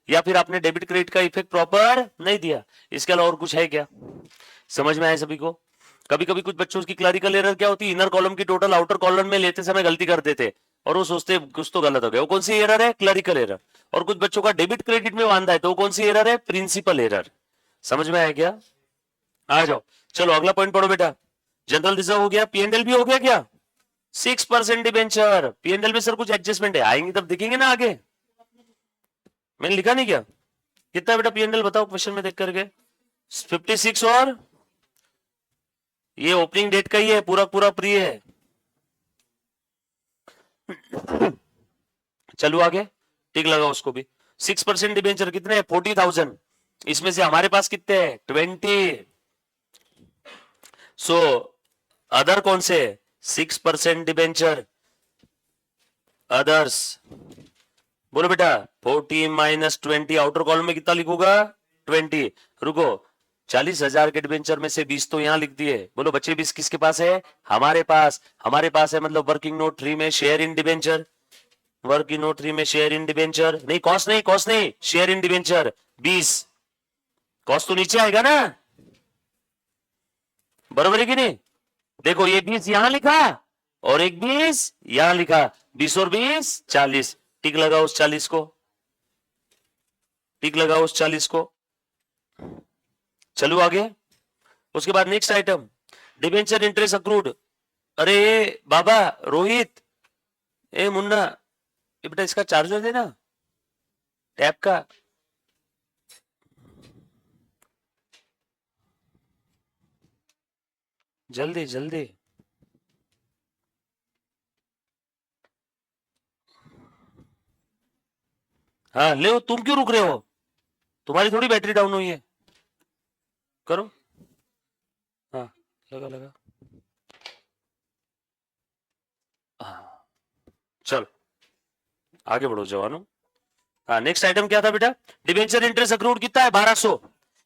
या फिर आपने डेबिट क्रेडिट का इफेक्ट प्रॉपर नहीं दिया। इसके अलावा और कुछ है क्या? समझ में आया सभी को? कभी कभी कुछ बच्चों की क्लरिकल एरर क्या होती है? इनर कॉलम की टोटल आउटर कॉलम में लेते समय गलती कर देते और वो सोचते कुछ तो गलत हो गया। वो कौन सी एरर है? Clerical error. और कुछ बच्चों का डेबिट क्रेडिट में वांधा है तो वो कौन सी एरर है? Principle error. समझ में आया क्या? आ जाओ चलो अगला पॉइंट पढ़ो बेटा। जनरल रिजर्व हो गया, पी&एल भी हो गया क्या? 6% डिबेंचर। पी&एल में सर कुछ एडजस्टमेंट है, आएंगे तब दिखेंगे ना आगे। मैंने लिखा नहीं क्या? कितना बेटा पी&एल बताओ क्वेश्चन में देख करके। 56 और ये ओपनिंग डेट का ही है, पूरा पूरा प्री है। चलो आगे टिक लगा उसको भी। 6% डिबेंचर कितने हैं? 40,000। इसमें से हमारे पास कितने हैं? 20। सो अदर कौन से? 6% डिबेंचर अदर्स। बोलो बेटा 40 - 20 आउटर कॉलम में कितना लिखूंगा? 20। रुको 40,000 के डिबेंचर में से 20 तो यहाँ लिख दिए। बोलो बच्चे 20 किसके पास है? हमारे पास है, मतलब वर्किंग नोट 3 में share in debenture, working note 3 में शेयर इन डिबेंचर, नहीं कॉस्ट नहीं, शेयर इन डिबेंचर 20, कॉस्ट तो नीचे आएगा ना, बराबर है कि नहीं? देखो ये 20 यहां लिखा और एक 20 यहां लिखा, 20 और 20 40, टिक लगाओ उस 40 को, टिक लगाओ उस 40 को। चलो आगे। उसके बाद next item, debenture interest accrued. अरे बाबा रोहित, ए मुन्ना, ये बेटा इसका चार्जर देना टैब का। जल्दी जल्दी। हाँ ले, तुम क्यों रुक रहे हो? तुम्हारी थोड़ी बैटरी डाउन हुई है। करो, हाँ लगा लगा। हाँ चलो आगे बढ़ो जवानों। हाँ नेक्स्ट आइटम क्या था बेटा? डिबेंचर इंटरेस्ट अक्रूड कितना है? 1200।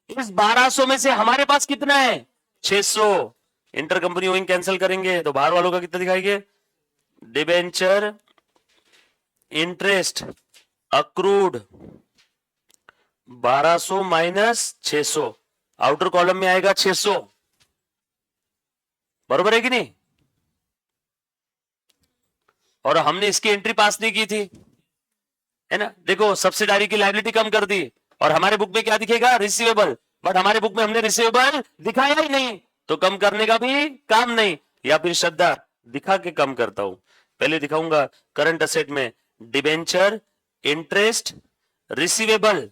इस 1200 में से हमारे पास कितना है? 600। इंटर कंपनी ओइंग कैंसिल करेंगे तो बाहर वालों का कितना दिखाएंगे? Debenture interest accrued 1200 minus 600, outer column में आएगा 600, बरोबर है कि नहीं? और हमने इसकी एंट्री पास नहीं की थी, है ना? देखो सब्सिडारी की लायबिलिटी कम कर दी और हमारे बुक में क्या दिखेगा? रिसीवेबल, बट हमारे बुक में हमने रिसीवेबल दिखाया ही नहीं, तो कम करने का भी काम नहीं। या फिर श्रद्धा दिखा के कम करता हूं, पहले दिखाऊंगा करंट असेट में डिबेंचर इंटरेस्ट रिसीवेबल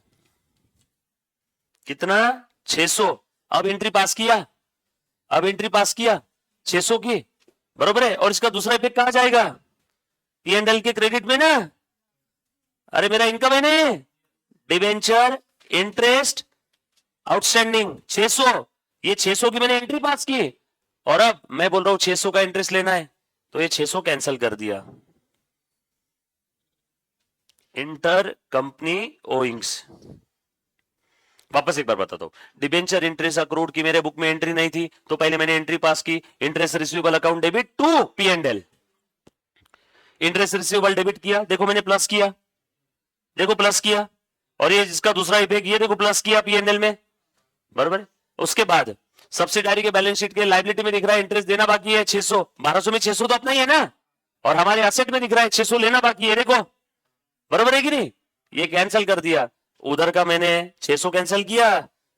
कितना? 600। अब एंट्री पास किया, अब एंट्री पास किया 600 की, बरोबर है? और इसका दूसरा इफेक्ट कहां जाएगा? P&L के क्रेडिट में ना। अरे मेरा इनकम है ना, डिबेंचर इंटरेस्ट आउटस्टैंडिंग 600, ये 600 की मैंने एंट्री पास की और अब मैं बोल रहा हूं 600 का इंटरेस्ट लेना है, तो ये 600 कैंसिल कर दिया। इंटर कंपनी ओइंग्स, वापस एक बार बताता हूं, डिबेंचर इंटरेस्ट अक्रूड की मेरे बुक में एंट्री नहीं थी, तो पहले मैंने एंट्री पास की, interest receivable account debit to P&L, interest receivable debit किया, देखो मैंने प्लस किया, देखो प्लस किया, और ये जिसका दूसरा इफेक्ट ये देखो प्लस किया P&L में, बराबर। उसके बाद सब्सिडारी के बैलेंस शीट के लायबिलिटी में दिख रहा है इंटरेस्ट देना बाकी है 600, 1200 में 600 तो अपना ही है ना, और हमारे एसेट में दिख रहा है 600 लेना बाकी है, देखो बराबर है कि नहीं? ये कैंसिल कर दिया, उधर का मैंने 600 कैंसिल किया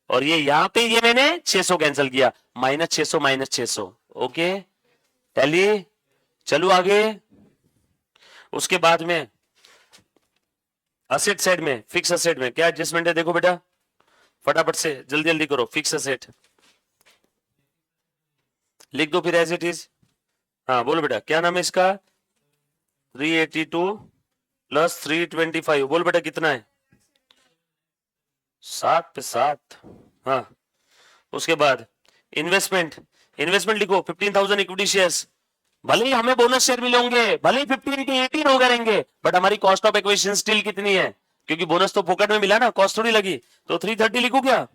और ये यहां पे ये मैंने 600 कैंसिल किया, -600 -600, ओके टैली। चलो आगे। उसके बाद में असेट साइड में, फिक्स असेट में क्या एडजस्टमेंट है? देखो बेटा फटाफट से जल्दी जल्दी करो, फिक्स असेट लिख दो फिर एज इट इज। हाँ बोलो बेटा क्या नाम है इसका? 382 प्लस 325, बोल बेटा कितना है? 7 पे 7। हाँ उसके बाद इन्वेस्टमेंट, इन्वेस्टमेंट लिखो 15,000 इक्विटी शेयर्स, भले ही हमें बोनस शेयर मिले होंगे, भले ही 15 के 18 हो करेंगे, बट हमारी कॉस्ट ऑफ एक्विजिशन स्टिल कितनी है? क्योंकि बोनस तो पॉकेट में मिला ना, कॉस्ट थोड़ी लगी, तो 330 लिखू क्या?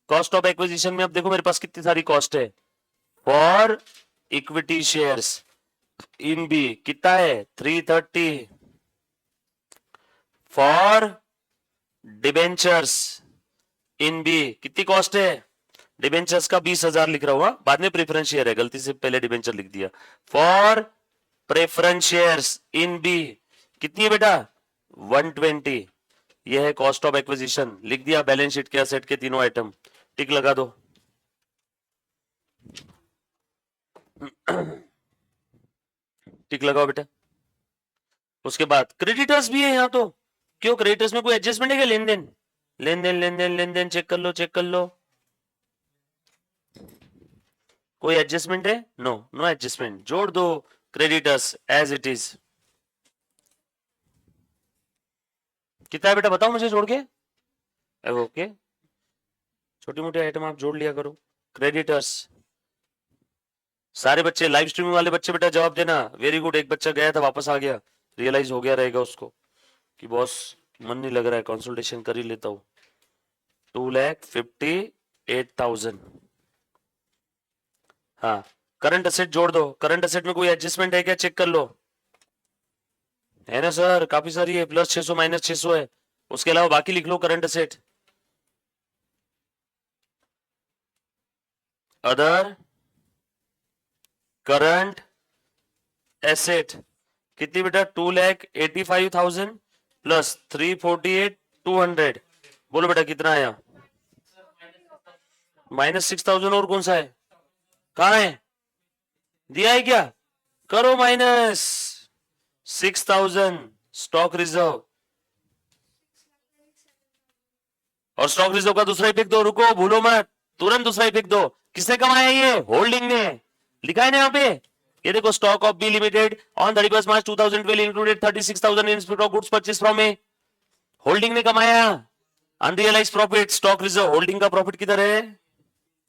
कॉस्ट ऑफ एक्विजिशन में अब देखो मेरे पास कितनी सारी कॉस्ट है। For equity shares in B कितना है? 330। फॉर डिबेंचर्स इन बी कितनी कॉस्ट है? डिबेंचर्स का 20,000 लिख रहा हूं, बाद में प्रेफरेंस शेयर है, गलती से पहले डिबेंचर लिख दिया। For preference shares in B कितनी है बेटा? 120। यह है कॉस्ट ऑफ एक्विजिशन, लिख दिया बैलेंस शीट के असेट के तीनों आइटम, टिक लगा दो। टिक लगाओ बेटा। उसके बाद क्रेडिटर्स भी है यहाँ, तो क्यों क्रेडिटर्स में कोई एडजस्टमेंट है क्या? लेन देन लेन देन लेन देन लेन देन चेक कर लो, चेक कर लो, कोई एडजस्टमेंट है? नो, नो एडजस्टमेंट, जोड़ दो क्रेडिटर्स एज इट इज। कितना है बेटा बताओ मुझे जोड़ के? ओके छोटी मोटी आइटम आप जोड़ लिया करो। क्रेडिटर्स सारे बच्चे, लाइव स्ट्रीमिंग वाले बच्चे बेटा जवाब देना। वेरी गुड, एक बच्चा गया था वापस आ गया, रियलाइज हो गया रहेगा उसको कि बॉस मन नहीं लग रहा है, कंसल्टेशन कर ही लेता हूं। 2,50,000 8,000। हाँ, करंट असेट जोड़ दो। करंट असेट में कोई एडजस्टमेंट है क्या, चेक कर लो। है ना सर, काफी सारी है, प्लस 600 माइनस 600 है। उसके अलावा बाकी लिख लो current asset. Other current asset कितनी बेटा, 2,85,000 प्लस 348,200। बोलो बेटा कितना आया? -6,000। और कौन सा है, कहा है, दिया है क्या? करो -6,000 स्टॉक रिजर्व। और स्टॉक रिजर्व का दूसरा इफेक्ट दो, रुको भूलो मत, तुरंत दूसरा इफेक्ट दो। किसने कमाया ये? होल्डिंग ने। लिखा है ना यहाँ पे, ये देखो, stock of B limited on 31 March 2012 included 36,000 in speed of goods purchase from A. Holding ने कमाया। Unrealised profit, stock reserve, holding का प्रॉफिट किधर है?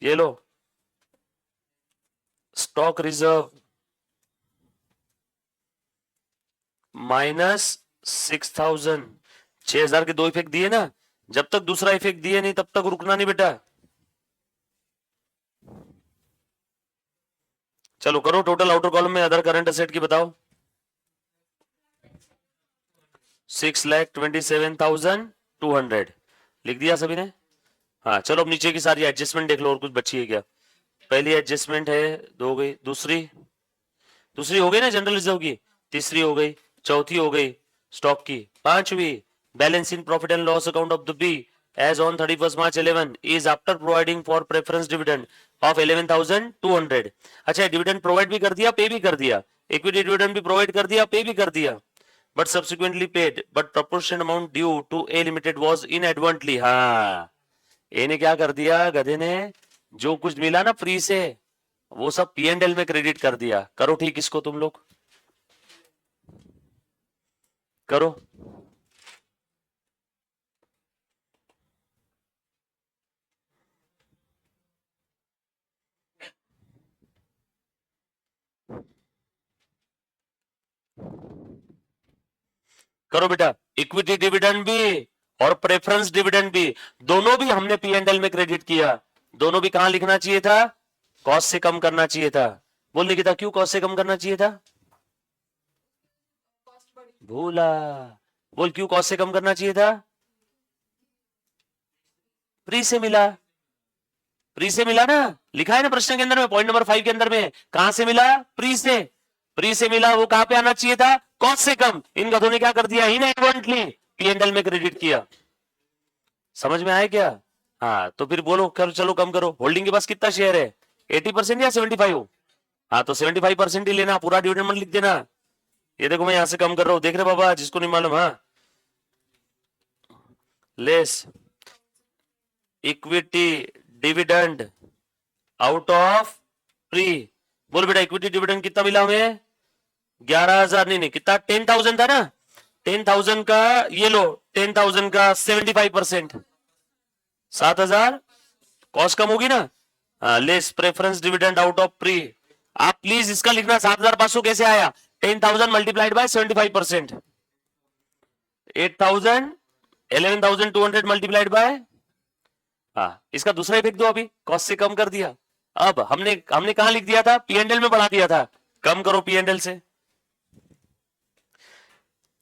ये लो, स्टॉक रिजर्व -6,000। 6,000 के दो इफेक्ट दिए ना, जब तक दूसरा इफेक्ट दिए नहीं तब तक रुकना नहीं बेटा। चलो करो टोटल आउटर कॉलम में अदर करंट असेट की बताओ। 6,27,200 लिख दिया सभी ने। हाँ चलो अब नीचे की सारी एडजस्टमेंट देख लो, और कुछ बची है क्या? पहली एडजस्टमेंट है, दो हो गई, दूसरी हो गई ना जनरल रिजर्व की, तीसरी हो गई, चौथी हो गई स्टॉक की, पांचवी balance in profit and loss account of the B as on 31st March 11 is after providing for preference dividend of 11,200। अच्छा, डिविडेंड प्रोवाइड भी कर दिया, पे भी कर दिया, इक्विटी डिविडेंड भी प्रोवाइड कर दिया, पे भी कर दिया, but subsequently paid but proportion amount due to A limited was inadvertently. हाँ, ए ने क्या कर दिया गधे ने, जो कुछ मिला ना फ्री से वो सब पी एंड एल में क्रेडिट कर दिया। करो ठीक इसको, तुम लोग करो। करो बेटा, इक्विटी डिविडेंड भी और प्रेफरेंस डिविडेंड भी, दोनों भी हमने पी एंड एल में क्रेडिट किया। दोनों भी कहां लिखना चाहिए था? कॉस्ट से कम करना चाहिए था। बोल निकिता, क्यों कॉस्ट से कम करना चाहिए था? भूला। बोल क्यों कॉस्ट से कम करना चाहिए था? प्री से मिला। प्री से मिला ना, लिखा है ना प्रश्न के अंदर में, पॉइंट नंबर 5 के अंदर में, कहां से मिला? प्री से। प्री से मिला, वो कहां पे आना चाहिए था? कॉस्ट से कम। इन गधों ने क्या कर दिया? इनएडवर्टली पी एंड एल में क्रेडिट किया। समझ में आया क्या? हाँ तो फिर बोलो, कर चलो कम करो। होल्डिंग के पास कितना शेयर है? 80% या 75? हाँ तो 75% ही लेना, पूरा डिविडेंड मत लिख देना। ये देखो मैं यहां से कम कर रहा हूं, देख रहे बाबा, जिसको नहीं मालूम। हाँ, less equity dividend out of pre. बोल बेटा इक्विटी डिविडेंड कितना मिला हमें? 11,000 नहीं, कितना? 10,000 था ना, 10,000 का ये लो, 10,000 का 75%, 7,000। कॉस्ट कम होगी ना। Less preference dividend out of pre. आप प्लीज इसका लिखना, 7,500 कैसे आया? 10,000 मल्टीप्लाइड बाय 75%, 8,000, 11,200 मल्टीप्लाइड बाय। हाँ, इसका दूसरा इफेक्ट दो, अभी कॉस्ट से कम कर दिया। अब हमने हमने कहा लिख दिया था? पी एंड एल में बढ़ा दिया था। कम करो पी एंड एल से,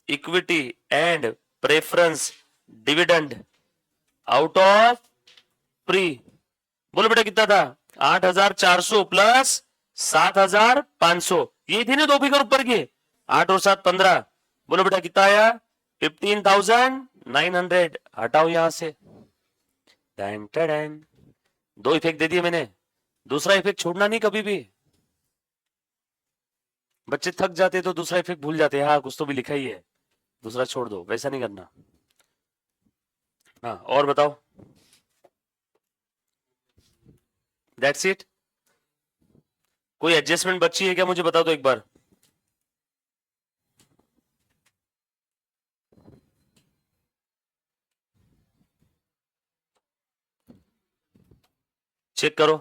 equity and preference dividend out of pre. बोलो बेटा कितना था? 8,400 प्लस 7,500, ये थी ना दो फिगर ऊपर की, 8 और 7 15। बोलो बेटा कितना आया? 15,900। हटाओ यहां से। डैन डैन, दो इफेक्ट दे दिए मैंने, दूसरा इफेक्ट छोड़ना नहीं कभी भी। बच्चे थक जाते तो दूसरा इफेक्ट भूल जाते हैं। हाँ कुछ तो भी लिखा ही है, दूसरा छोड़ दो, वैसा नहीं करना। हाँ और बताओ, दैट्स इट। कोई एडजस्टमेंट बची है क्या, मुझे बता दो एक बार। चेक करो।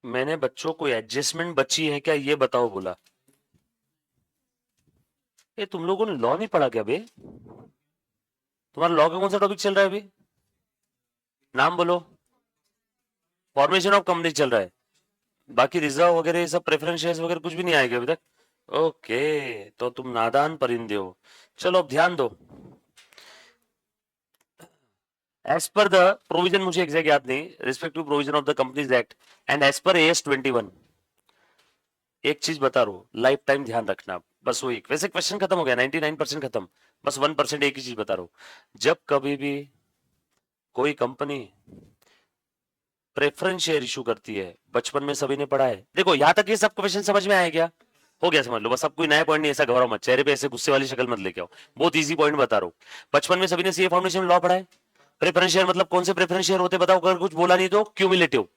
मैंने बच्चों को एडजस्टमेंट बची है क्या ये बताओ बोला। ये तुम लोगों ने लॉ नहीं पढ़ा क्या बे? तुम्हारा लॉ का कौन सा टॉपिक चल रहा है अभी? नाम बोलो। फॉर्मेशन ऑफ कंपनी चल रहा है। बाकी रिजर्व वगैरह ये सब प्रेफरेंस शेयर्स वगैरह कुछ भी नहीं आएगा अभी तक। ओके, तो तुम नादान परिंदे हो। चलो अब ध्यान दो। एज पर द प्रोविजन, मुझे एग्जैक्ट याद नहीं, respective provision of the Companies Act and as per AS 21, एक चीज बता रहा हूं, लाइफ टाइम ध्यान रखना। बस वही, वैसे क्वेश्चन खत्म हो गया, 99% खत्म। बस 1% एक ही चीज बता रहा हूं, जब कभी भी कोई कंपनी प्रेफरेंस शेयर इशू करती है, बचपन में सभी ने पढ़ा है। देखो यहां तक ये सब क्वेश्चन समझ में आया क्या? हो गया समझ लो, बस अब कोई नया पॉइंट नहीं, ऐसा घबराओ मत, चेहरे पे ऐसे गुस्से वाली शक्ल मत लेके आओ, बहुत इजी पॉइंट बता रहा हूं। बचपन में सभी ने सीए फाउंडेशन लॉ पढ़ा है। प्रेफरेंस शेयर मतलब कौन से प्रेफरेंस शेयर होते बताओ, अगर कुछ बोला नहीं तो। Cumulative,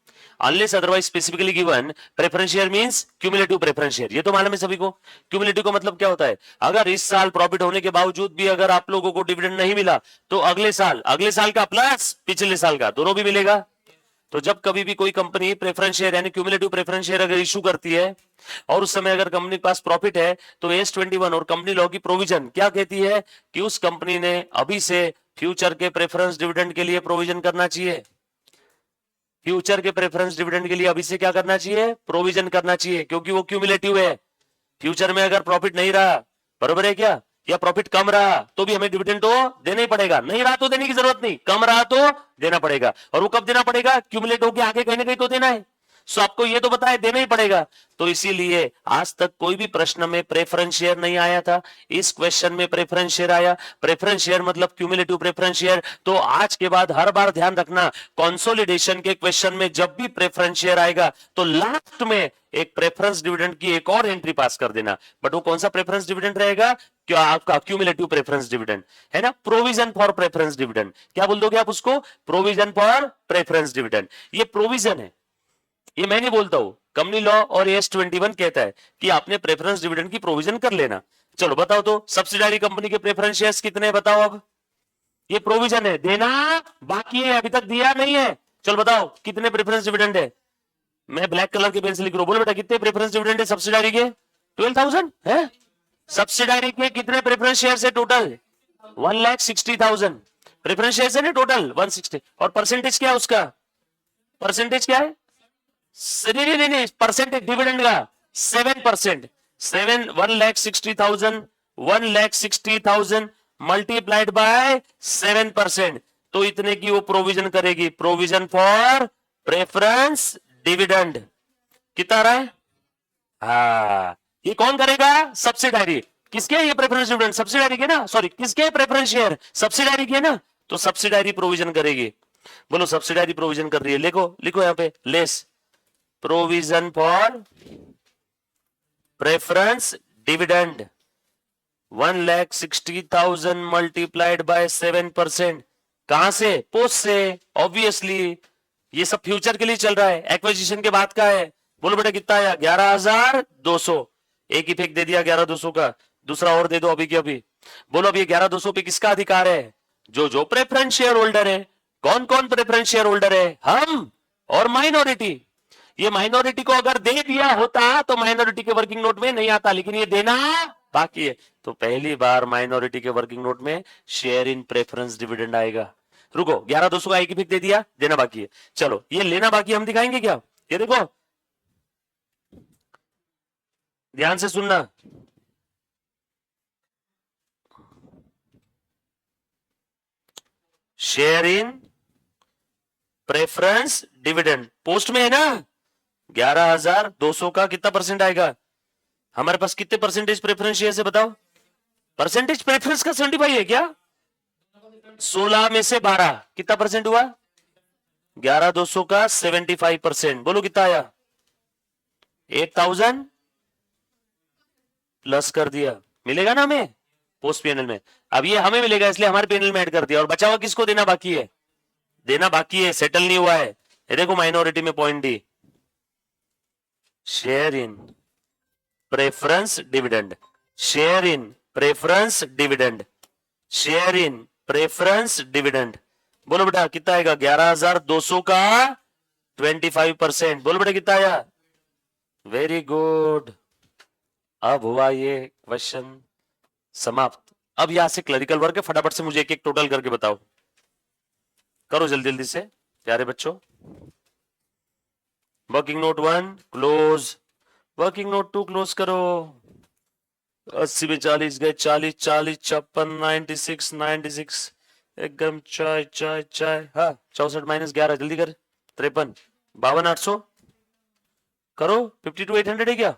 unless otherwise specifically given, preference share means cumulative preference share, ये तो मालूम है सभी को। क्यूमुलेटिव का मतलब क्या होता है, अगर इस साल प्रॉफिट होने के बावजूद भी अगर आप लोगों को डिविडेंड नहीं मिला तो अगले साल का प्लस पिछले साल का दोनों भी मिलेगा। तो जब कभी भी कोई कंपनी प्रेफरेंस शेयर यानी क्यूमुलेटिव प्रेफरेंस शेयर अगर इशू करती है और उस समय अगर कंपनी के पास प्रॉफिट है, तो AS 21 और कंपनी लॉ की प्रोविजन क्या कहती है कि उस कंपनी ने अभी से फ्यूचर के प्रेफरेंस डिविडेंड के लिए प्रोविजन करना चाहिए। फ्यूचर के प्रेफरेंस डिविडेंड के लिए अभी से क्या करना चाहिए, प्रोविजन करना चाहिए, क्योंकि वो क्यूमुलेटिव है। फ्यूचर में अगर प्रॉफिट नहीं रहा, बरोबर है क्या, या प्रॉफिट कम रहा तो भी हमें डिविडेंड तो देना ही पड़ेगा, नहीं रहा तो देने की जरूरत नहीं, कम रहा तो देना पड़ेगा। और वो कब देना पड़ेगा, क्यूमुलेट होकर आगे कहीं ना कहीं तो देना है। सो आपको ये तो बताए देना ही पड़ेगा। तो इसीलिए आज तक कोई भी प्रश्न में प्रेफरेंस शेयर नहीं आया था, इस क्वेश्चन में प्रेफरेंस शेयर आया। प्रेफरेंस शेयर मतलब क्यूमुलेटिव प्रेफरेंस शेयर। तो आज के बाद हर बार ध्यान रखना, कंसोलिडेशन के क्वेश्चन में जब भी प्रेफरेंस शेयर आएगा तो लास्ट में एक प्रेफरेंस डिविडेंड की एक और एंट्री पास कर देना। बट वो कौन सा प्रेफरेंस डिविडेंड रहेगा, क्या आपका क्यूमुलेटिव प्रेफरेंस डिविडेंड है ना, प्रोविजन फॉर प्रेफरेंस डिविडेंड, क्या बोल दोगे आप उसको, प्रोविजन फॉर प्रेफरेंस डिविडेंड। ये प्रोविजन है, ये मैं नहीं बोलता हूं, कंपनी लॉ और AS 21 कहता है कि आपने प्रेफरेंस डिविडेंड की प्रोविजन कर लेना। चलो बताओ तो, सब्सिडारी कंपनी के प्रेफरेंस शेयर्स कितने बताओ अब, ये प्रोविजन है, देना बाकी है, अभी तक दिया नहीं है। चलो बताओ कितने प्रेफरेंस डिविडेंड है, मैं ब्लैक कलर के पेन से लिख रहा हूं, बोलो बेटा कितने प्रेफरेंस डिविडेंड है सब्सिडारी के, 12,000 है। सब्सिडारी के कितने प्रेफरेंस शेयर है टोटल, 1,60,000 प्रेफरेंस शेयर है ना टोटल 160। और परसेंटेज क्या है उसका, परसेंटेज क्या है, नहीं परसेंटेज डिविडेंड का 7%। 1,60,000 मल्टीप्लाइड बाय 7%, तो इतने की वो प्रोविजन करेगी, प्रोविजन फॉर प्रेफरेंस डिविडेंड। कितना आ रहा है, हाँ ये कौन करेगा, सब्सिडारी। किसके ये प्रेफरेंस डिविडेंड, सब्सिडारी के ना, सॉरी किसके प्रेफरेंस शेयर, सब्सिडारी के ना, तो सब्सिडारी प्रोविजन करेगी। बोलो सब्सिडारी प्रोविजन कर रही है, लिखो लिखो यहां पे, less provision for preference dividend 1,60,000 multiplied by 7%। कहां से, पोस्ट से, ऑब्वियसली ये सब फ्यूचर के लिए चल रहा है, एक्विजिशन के बाद का है। बोलो बेटा कितना आया, 11,200, एक ही फेंक दे दिया 11,200 का, दूसरा और दे दो अभी के अभी। बोलो अब ये 11,200 पे किसका अधिकार है, जो जो प्रेफरेंस शेयर होल्डर है। कौन कौन प्रेफरेंस शेयर होल्डर है, हम और माइनॉरिटी। ये माइनॉरिटी को अगर दे दिया होता तो माइनॉरिटी के वर्किंग नोट में नहीं आता, लेकिन ये देना बाकी है, तो पहली बार माइनॉरिटी के वर्किंग नोट में शेयर इन प्रेफरेंस डिविडेंड आएगा। रुको 11,200 का एक ही फिक दे दिया, देना बाकी है। चलो ये लेना बाकी हम दिखाएंगे क्या, ये देखो ध्यान से सुनना, share in preference dividend post में है ना, 11,200 का कितना परसेंट आएगा, हमारे पास कितने परसेंटेज प्रेफरेंस शेयर से बताओ, परसेंटेज प्रेफरेंस का 75 है क्या, 16 में से 12 कितना परसेंट हुआ, 11,200 का 75%, बोलो कितना आया, 8,000 प्लस कर दिया, मिलेगा ना हमें पोस्ट पीएनएल में। अब ये हमें मिलेगा इसलिए हमारे पीएनएल में ऐड कर दिया, और बचा हुआ किसको देना बाकी है, देना बाकी है, सेटल नहीं हुआ है। ये देखो माइनॉरिटी में point D, share in preference dividend, share in preference dividend, share in preference dividend. बोलो बेटा कितना आएगा, 11,200 का 25%। बोलो बेटा कितना आया? Very good. अब हुआ ये क्वेश्चन समाप्त। अब यहां से क्लरिकल वर्क है, फटाफट से मुझे एक एक टोटल करके बताओ। करो जल्दी जल्दी से प्यारे बच्चों। Working note 1 close, working note 2 close करो। 80 में 40 गए, 40 40 56 96 96, एकदम चाय चाय चाय। हाँ 64 माइनस 11 जल्दी कर। 53 52 800 करो। 52 800 है क्या?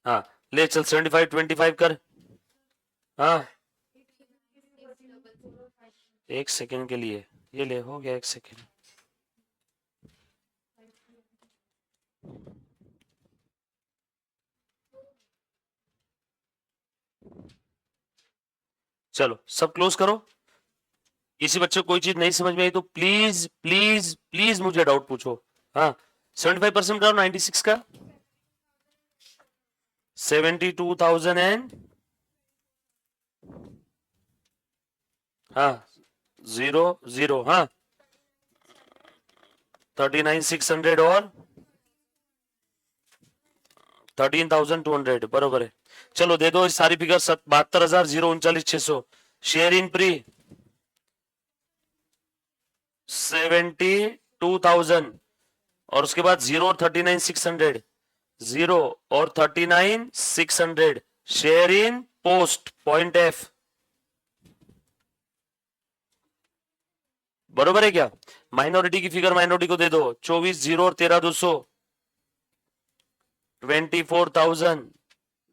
हाँ ले चल 75 25 कर। हाँ एक सेकंड के लिए ये ले, हो गया एक सेकंड। चलो सब क्लोज करो। किसी बच्चे को कोई चीज नहीं समझ में आई तो प्लीज प्लीज प्लीज मुझे डाउट पूछो। हाँ 75% का 96 का 72,000 एंड हाँ 0 0 हाँ 39,600 और 13,200 बरोबर है। चलो दे दो सारी फिगर। 72,039,600 शेयर इन प्री 72,000 और उसके बाद 0 और 39,600 0 और 39,600 share in post point F. बरोबर है क्या? माइनॉरिटी की फिगर माइनॉरिटी को दे दो 24 0 और 13,200 24,000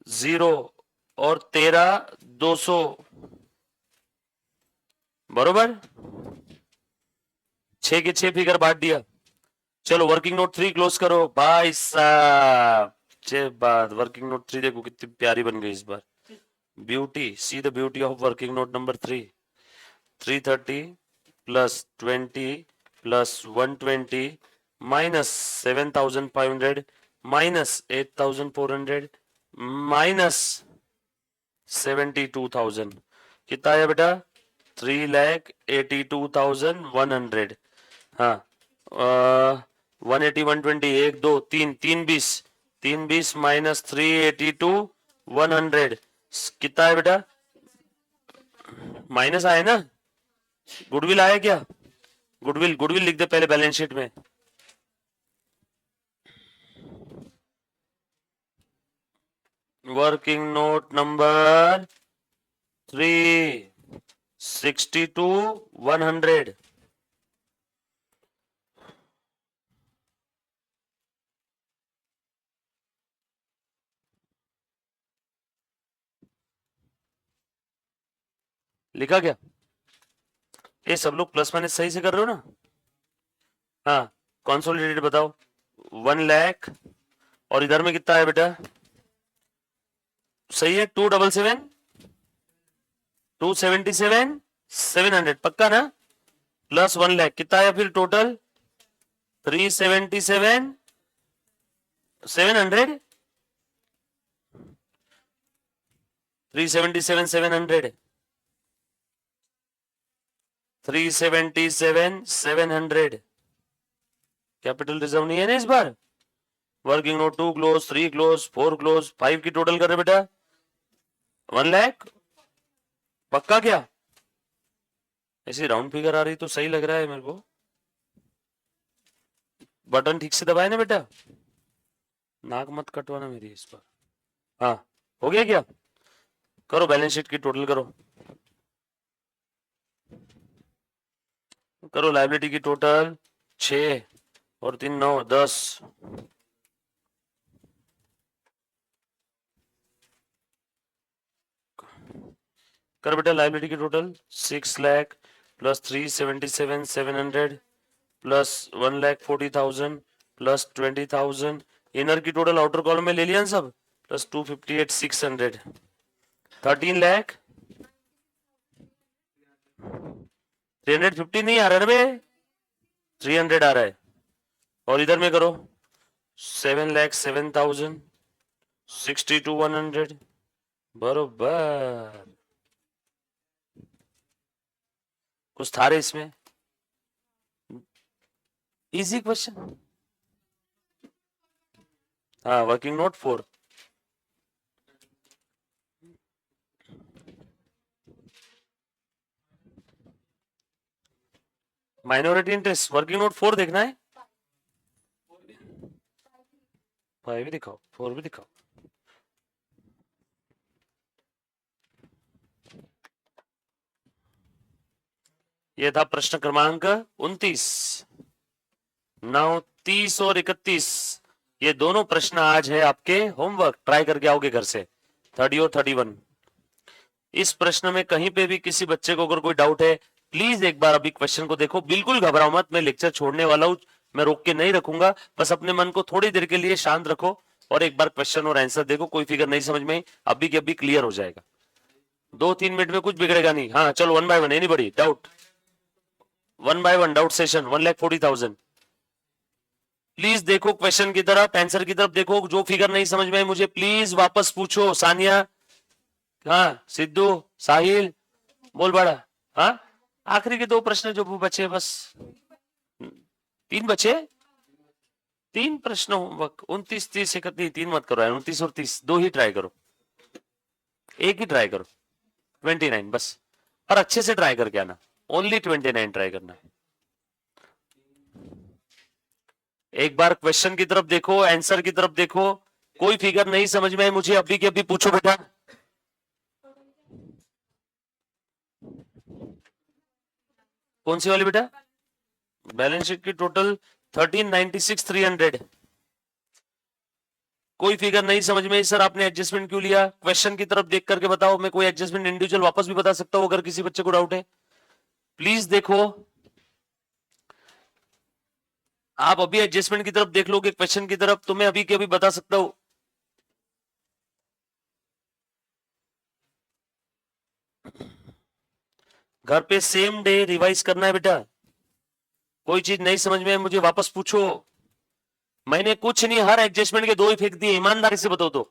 0 और 13,200 बरोबर। 6 के 6 फिगर बांट दिया। चलो वर्किंग नोट 3 क्लोज करो भाई साहब। बात वर्किंग नोट 3 देखो कितनी प्यारी बन गई इस बार। Beauty, see the beauty of working note number 3। 330 plus 20 plus 120 minus 7,500 minus 8,400 minus 72,000 कितना है बेटा? 3,82,100। हाँ 180 120 1 2 3 3 20 3 20 माइनस 382,100 कितना है बेटा? माइनस आया ना? गुडविल आया क्या? गुडविल गुडविल लिख दे पहले बैलेंस शीट में। वर्किंग नोट नंबर 3 62,100 लिखा क्या? ये सब लोग प्लस माइनस सही से कर रहे हो ना? हाँ कंसोलिडेटेड बताओ। 1 लाख और इधर में कितना है बेटा? सही है 277 277 700 पक्का ना? प्लस 1 लाख कितना है फिर टोटल? 377 700 377 700 377 700 कैपिटल रिजर्व नहीं है ना इस बार। Working note 2 close 3 close 4 close 5 की टोटल कर रहे बेटा 1 लाख पक्का क्या? ऐसी राउंड फिगर आ रही तो सही लग रहा है मेरे को। बटन ठीक से दबाए ना बेटा, नाक मत कटवाना मेरी इस पर। हाँ हो गया क्या? करो बैलेंस शीट की टोटल करो। करो लायबिलिटी की टोटल 6 और 3 9 10 कर बेटा लायबिलिटी की total 6 lakh plus 377 700 plus 1,40,000 plus 20,000 inner की टोटल आउटर कॉलम में ले लिया ना सब प्लस 258 600 13 लाख 350 नहीं आ रहा है बे 300 आ रहा है। और इधर में करो 7,07,000 62,100 बरोबर। कुछ था रे इसमें इजी क्वेश्चन। हाँ, working note 4। Minority interest working note 4 देखना है। 5 भी दिखाओ, 4 भी दिखाओ। ये था प्रश्न क्रमांक 29। 9, 30 और 31 ये दोनों प्रश्न आज है आपके होमवर्क, ट्राई करके आओगे घर से। 30 और 31। इस प्रश्न में कहीं पे भी किसी बच्चे को अगर कोई डाउट है, प्लीज एक बार अभी क्वेश्चन को देखो। बिल्कुल घबराओ मत, मैं लेक्चर छोड़ने वाला हूं, मैं रोक के नहीं रखूंगा। बस अपने मन को थोड़ी देर के लिए शांत रखो और एक बार क्वेश्चन और आंसर देखो। कोई फिगर नहीं समझ में, अभी के अभी क्लियर हो जाएगा। 2-3 मिनट में कुछ बिगड़ेगा नहीं। हाँ चलो, 1 by 1, anybody doubt? 1 by 1 doubt session, 1,40,000। Please देखो क्वेश्चन की तरफ, आंसर की तरफ देखो। जो फिगर नहीं समझ में आई मुझे प्लीज वापस पूछो। सानिया, हाँ, सिद्धू, साहिल, बोल बड़ा। हाँ, आखिरी के 2 प्रश्न जो बचे, बस 3 बचे। 3 प्रश्न होमवर्क। 29, 30, 31, 3 मत करो यार। 29 और 30 2 ही ट्राई करो, एक ही ट्राई करो। 29 बस, और अच्छे से ट्राई करके आना। ओनली 29 ट्राई करना है। एक बार क्वेश्चन की तरफ देखो, आंसर की तरफ देखो। कोई फिगर नहीं समझ में है मुझे अभी के अभी पूछो बेटा। कौन सी वाली बेटा? बैलेंस शीट की टोटल 1396,300। कोई फिगर नहीं समझ में, सर आपने एडजस्टमेंट क्यों लिया? क्वेश्चन की तरफ देख करके बताओ। मैं कोई एडजस्टमेंट इंडिविजुअल वापस भी बता सकता हूं अगर किसी बच्चे को डाउट है। प्लीज देखो, आप अभी एडजस्टमेंट की तरफ देख लोगे क्वेश्चन की तरफ तो मैं अभी के अभी बता सकता हूं। घर पे सेम डे रिवाइज करना है बेटा। कोई चीज नहीं समझ में मुझे वापस पूछो। मैंने कुछ नहीं, हर एडजस्टमेंट के 2 ही फेंक दिए। ईमानदारी से बताओ तो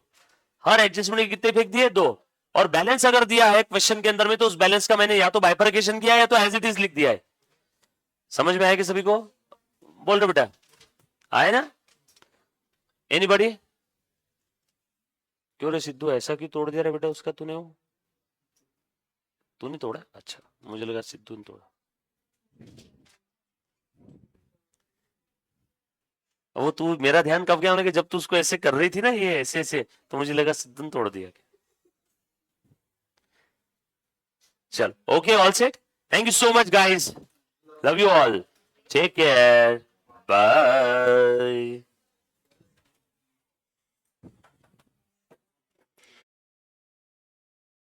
हर एडजस्टमेंट के कितने फेंक दिए? 2। और बैलेंस अगर दिया है क्वेश्चन के अंदर में तो उस बैलेंस का मैंने या तो बाइफरकेशन किया है या तो एज इट इज लिख दिया है। समझ में आया कि सभी को? बोल रहे बेटा, आए ना? एनीबॉडी? क्यों रे सिद्धू, ऐसा क्यों तोड़ दिया रे बेटा उसका तूने? वो तूने तोड़ा? अच्छा, मुझे लगा सिद्धू ने तोड़ा। वो तू, मेरा ध्यान कब गया होने के, जब तू उसको ऐसे कर रही थी ना, ये ऐसे ऐसे, तो मुझे लगा सिद्धू ने तोड़ दिया। चल, okay, all set. Thank you so much guys, love you all, take care, bye.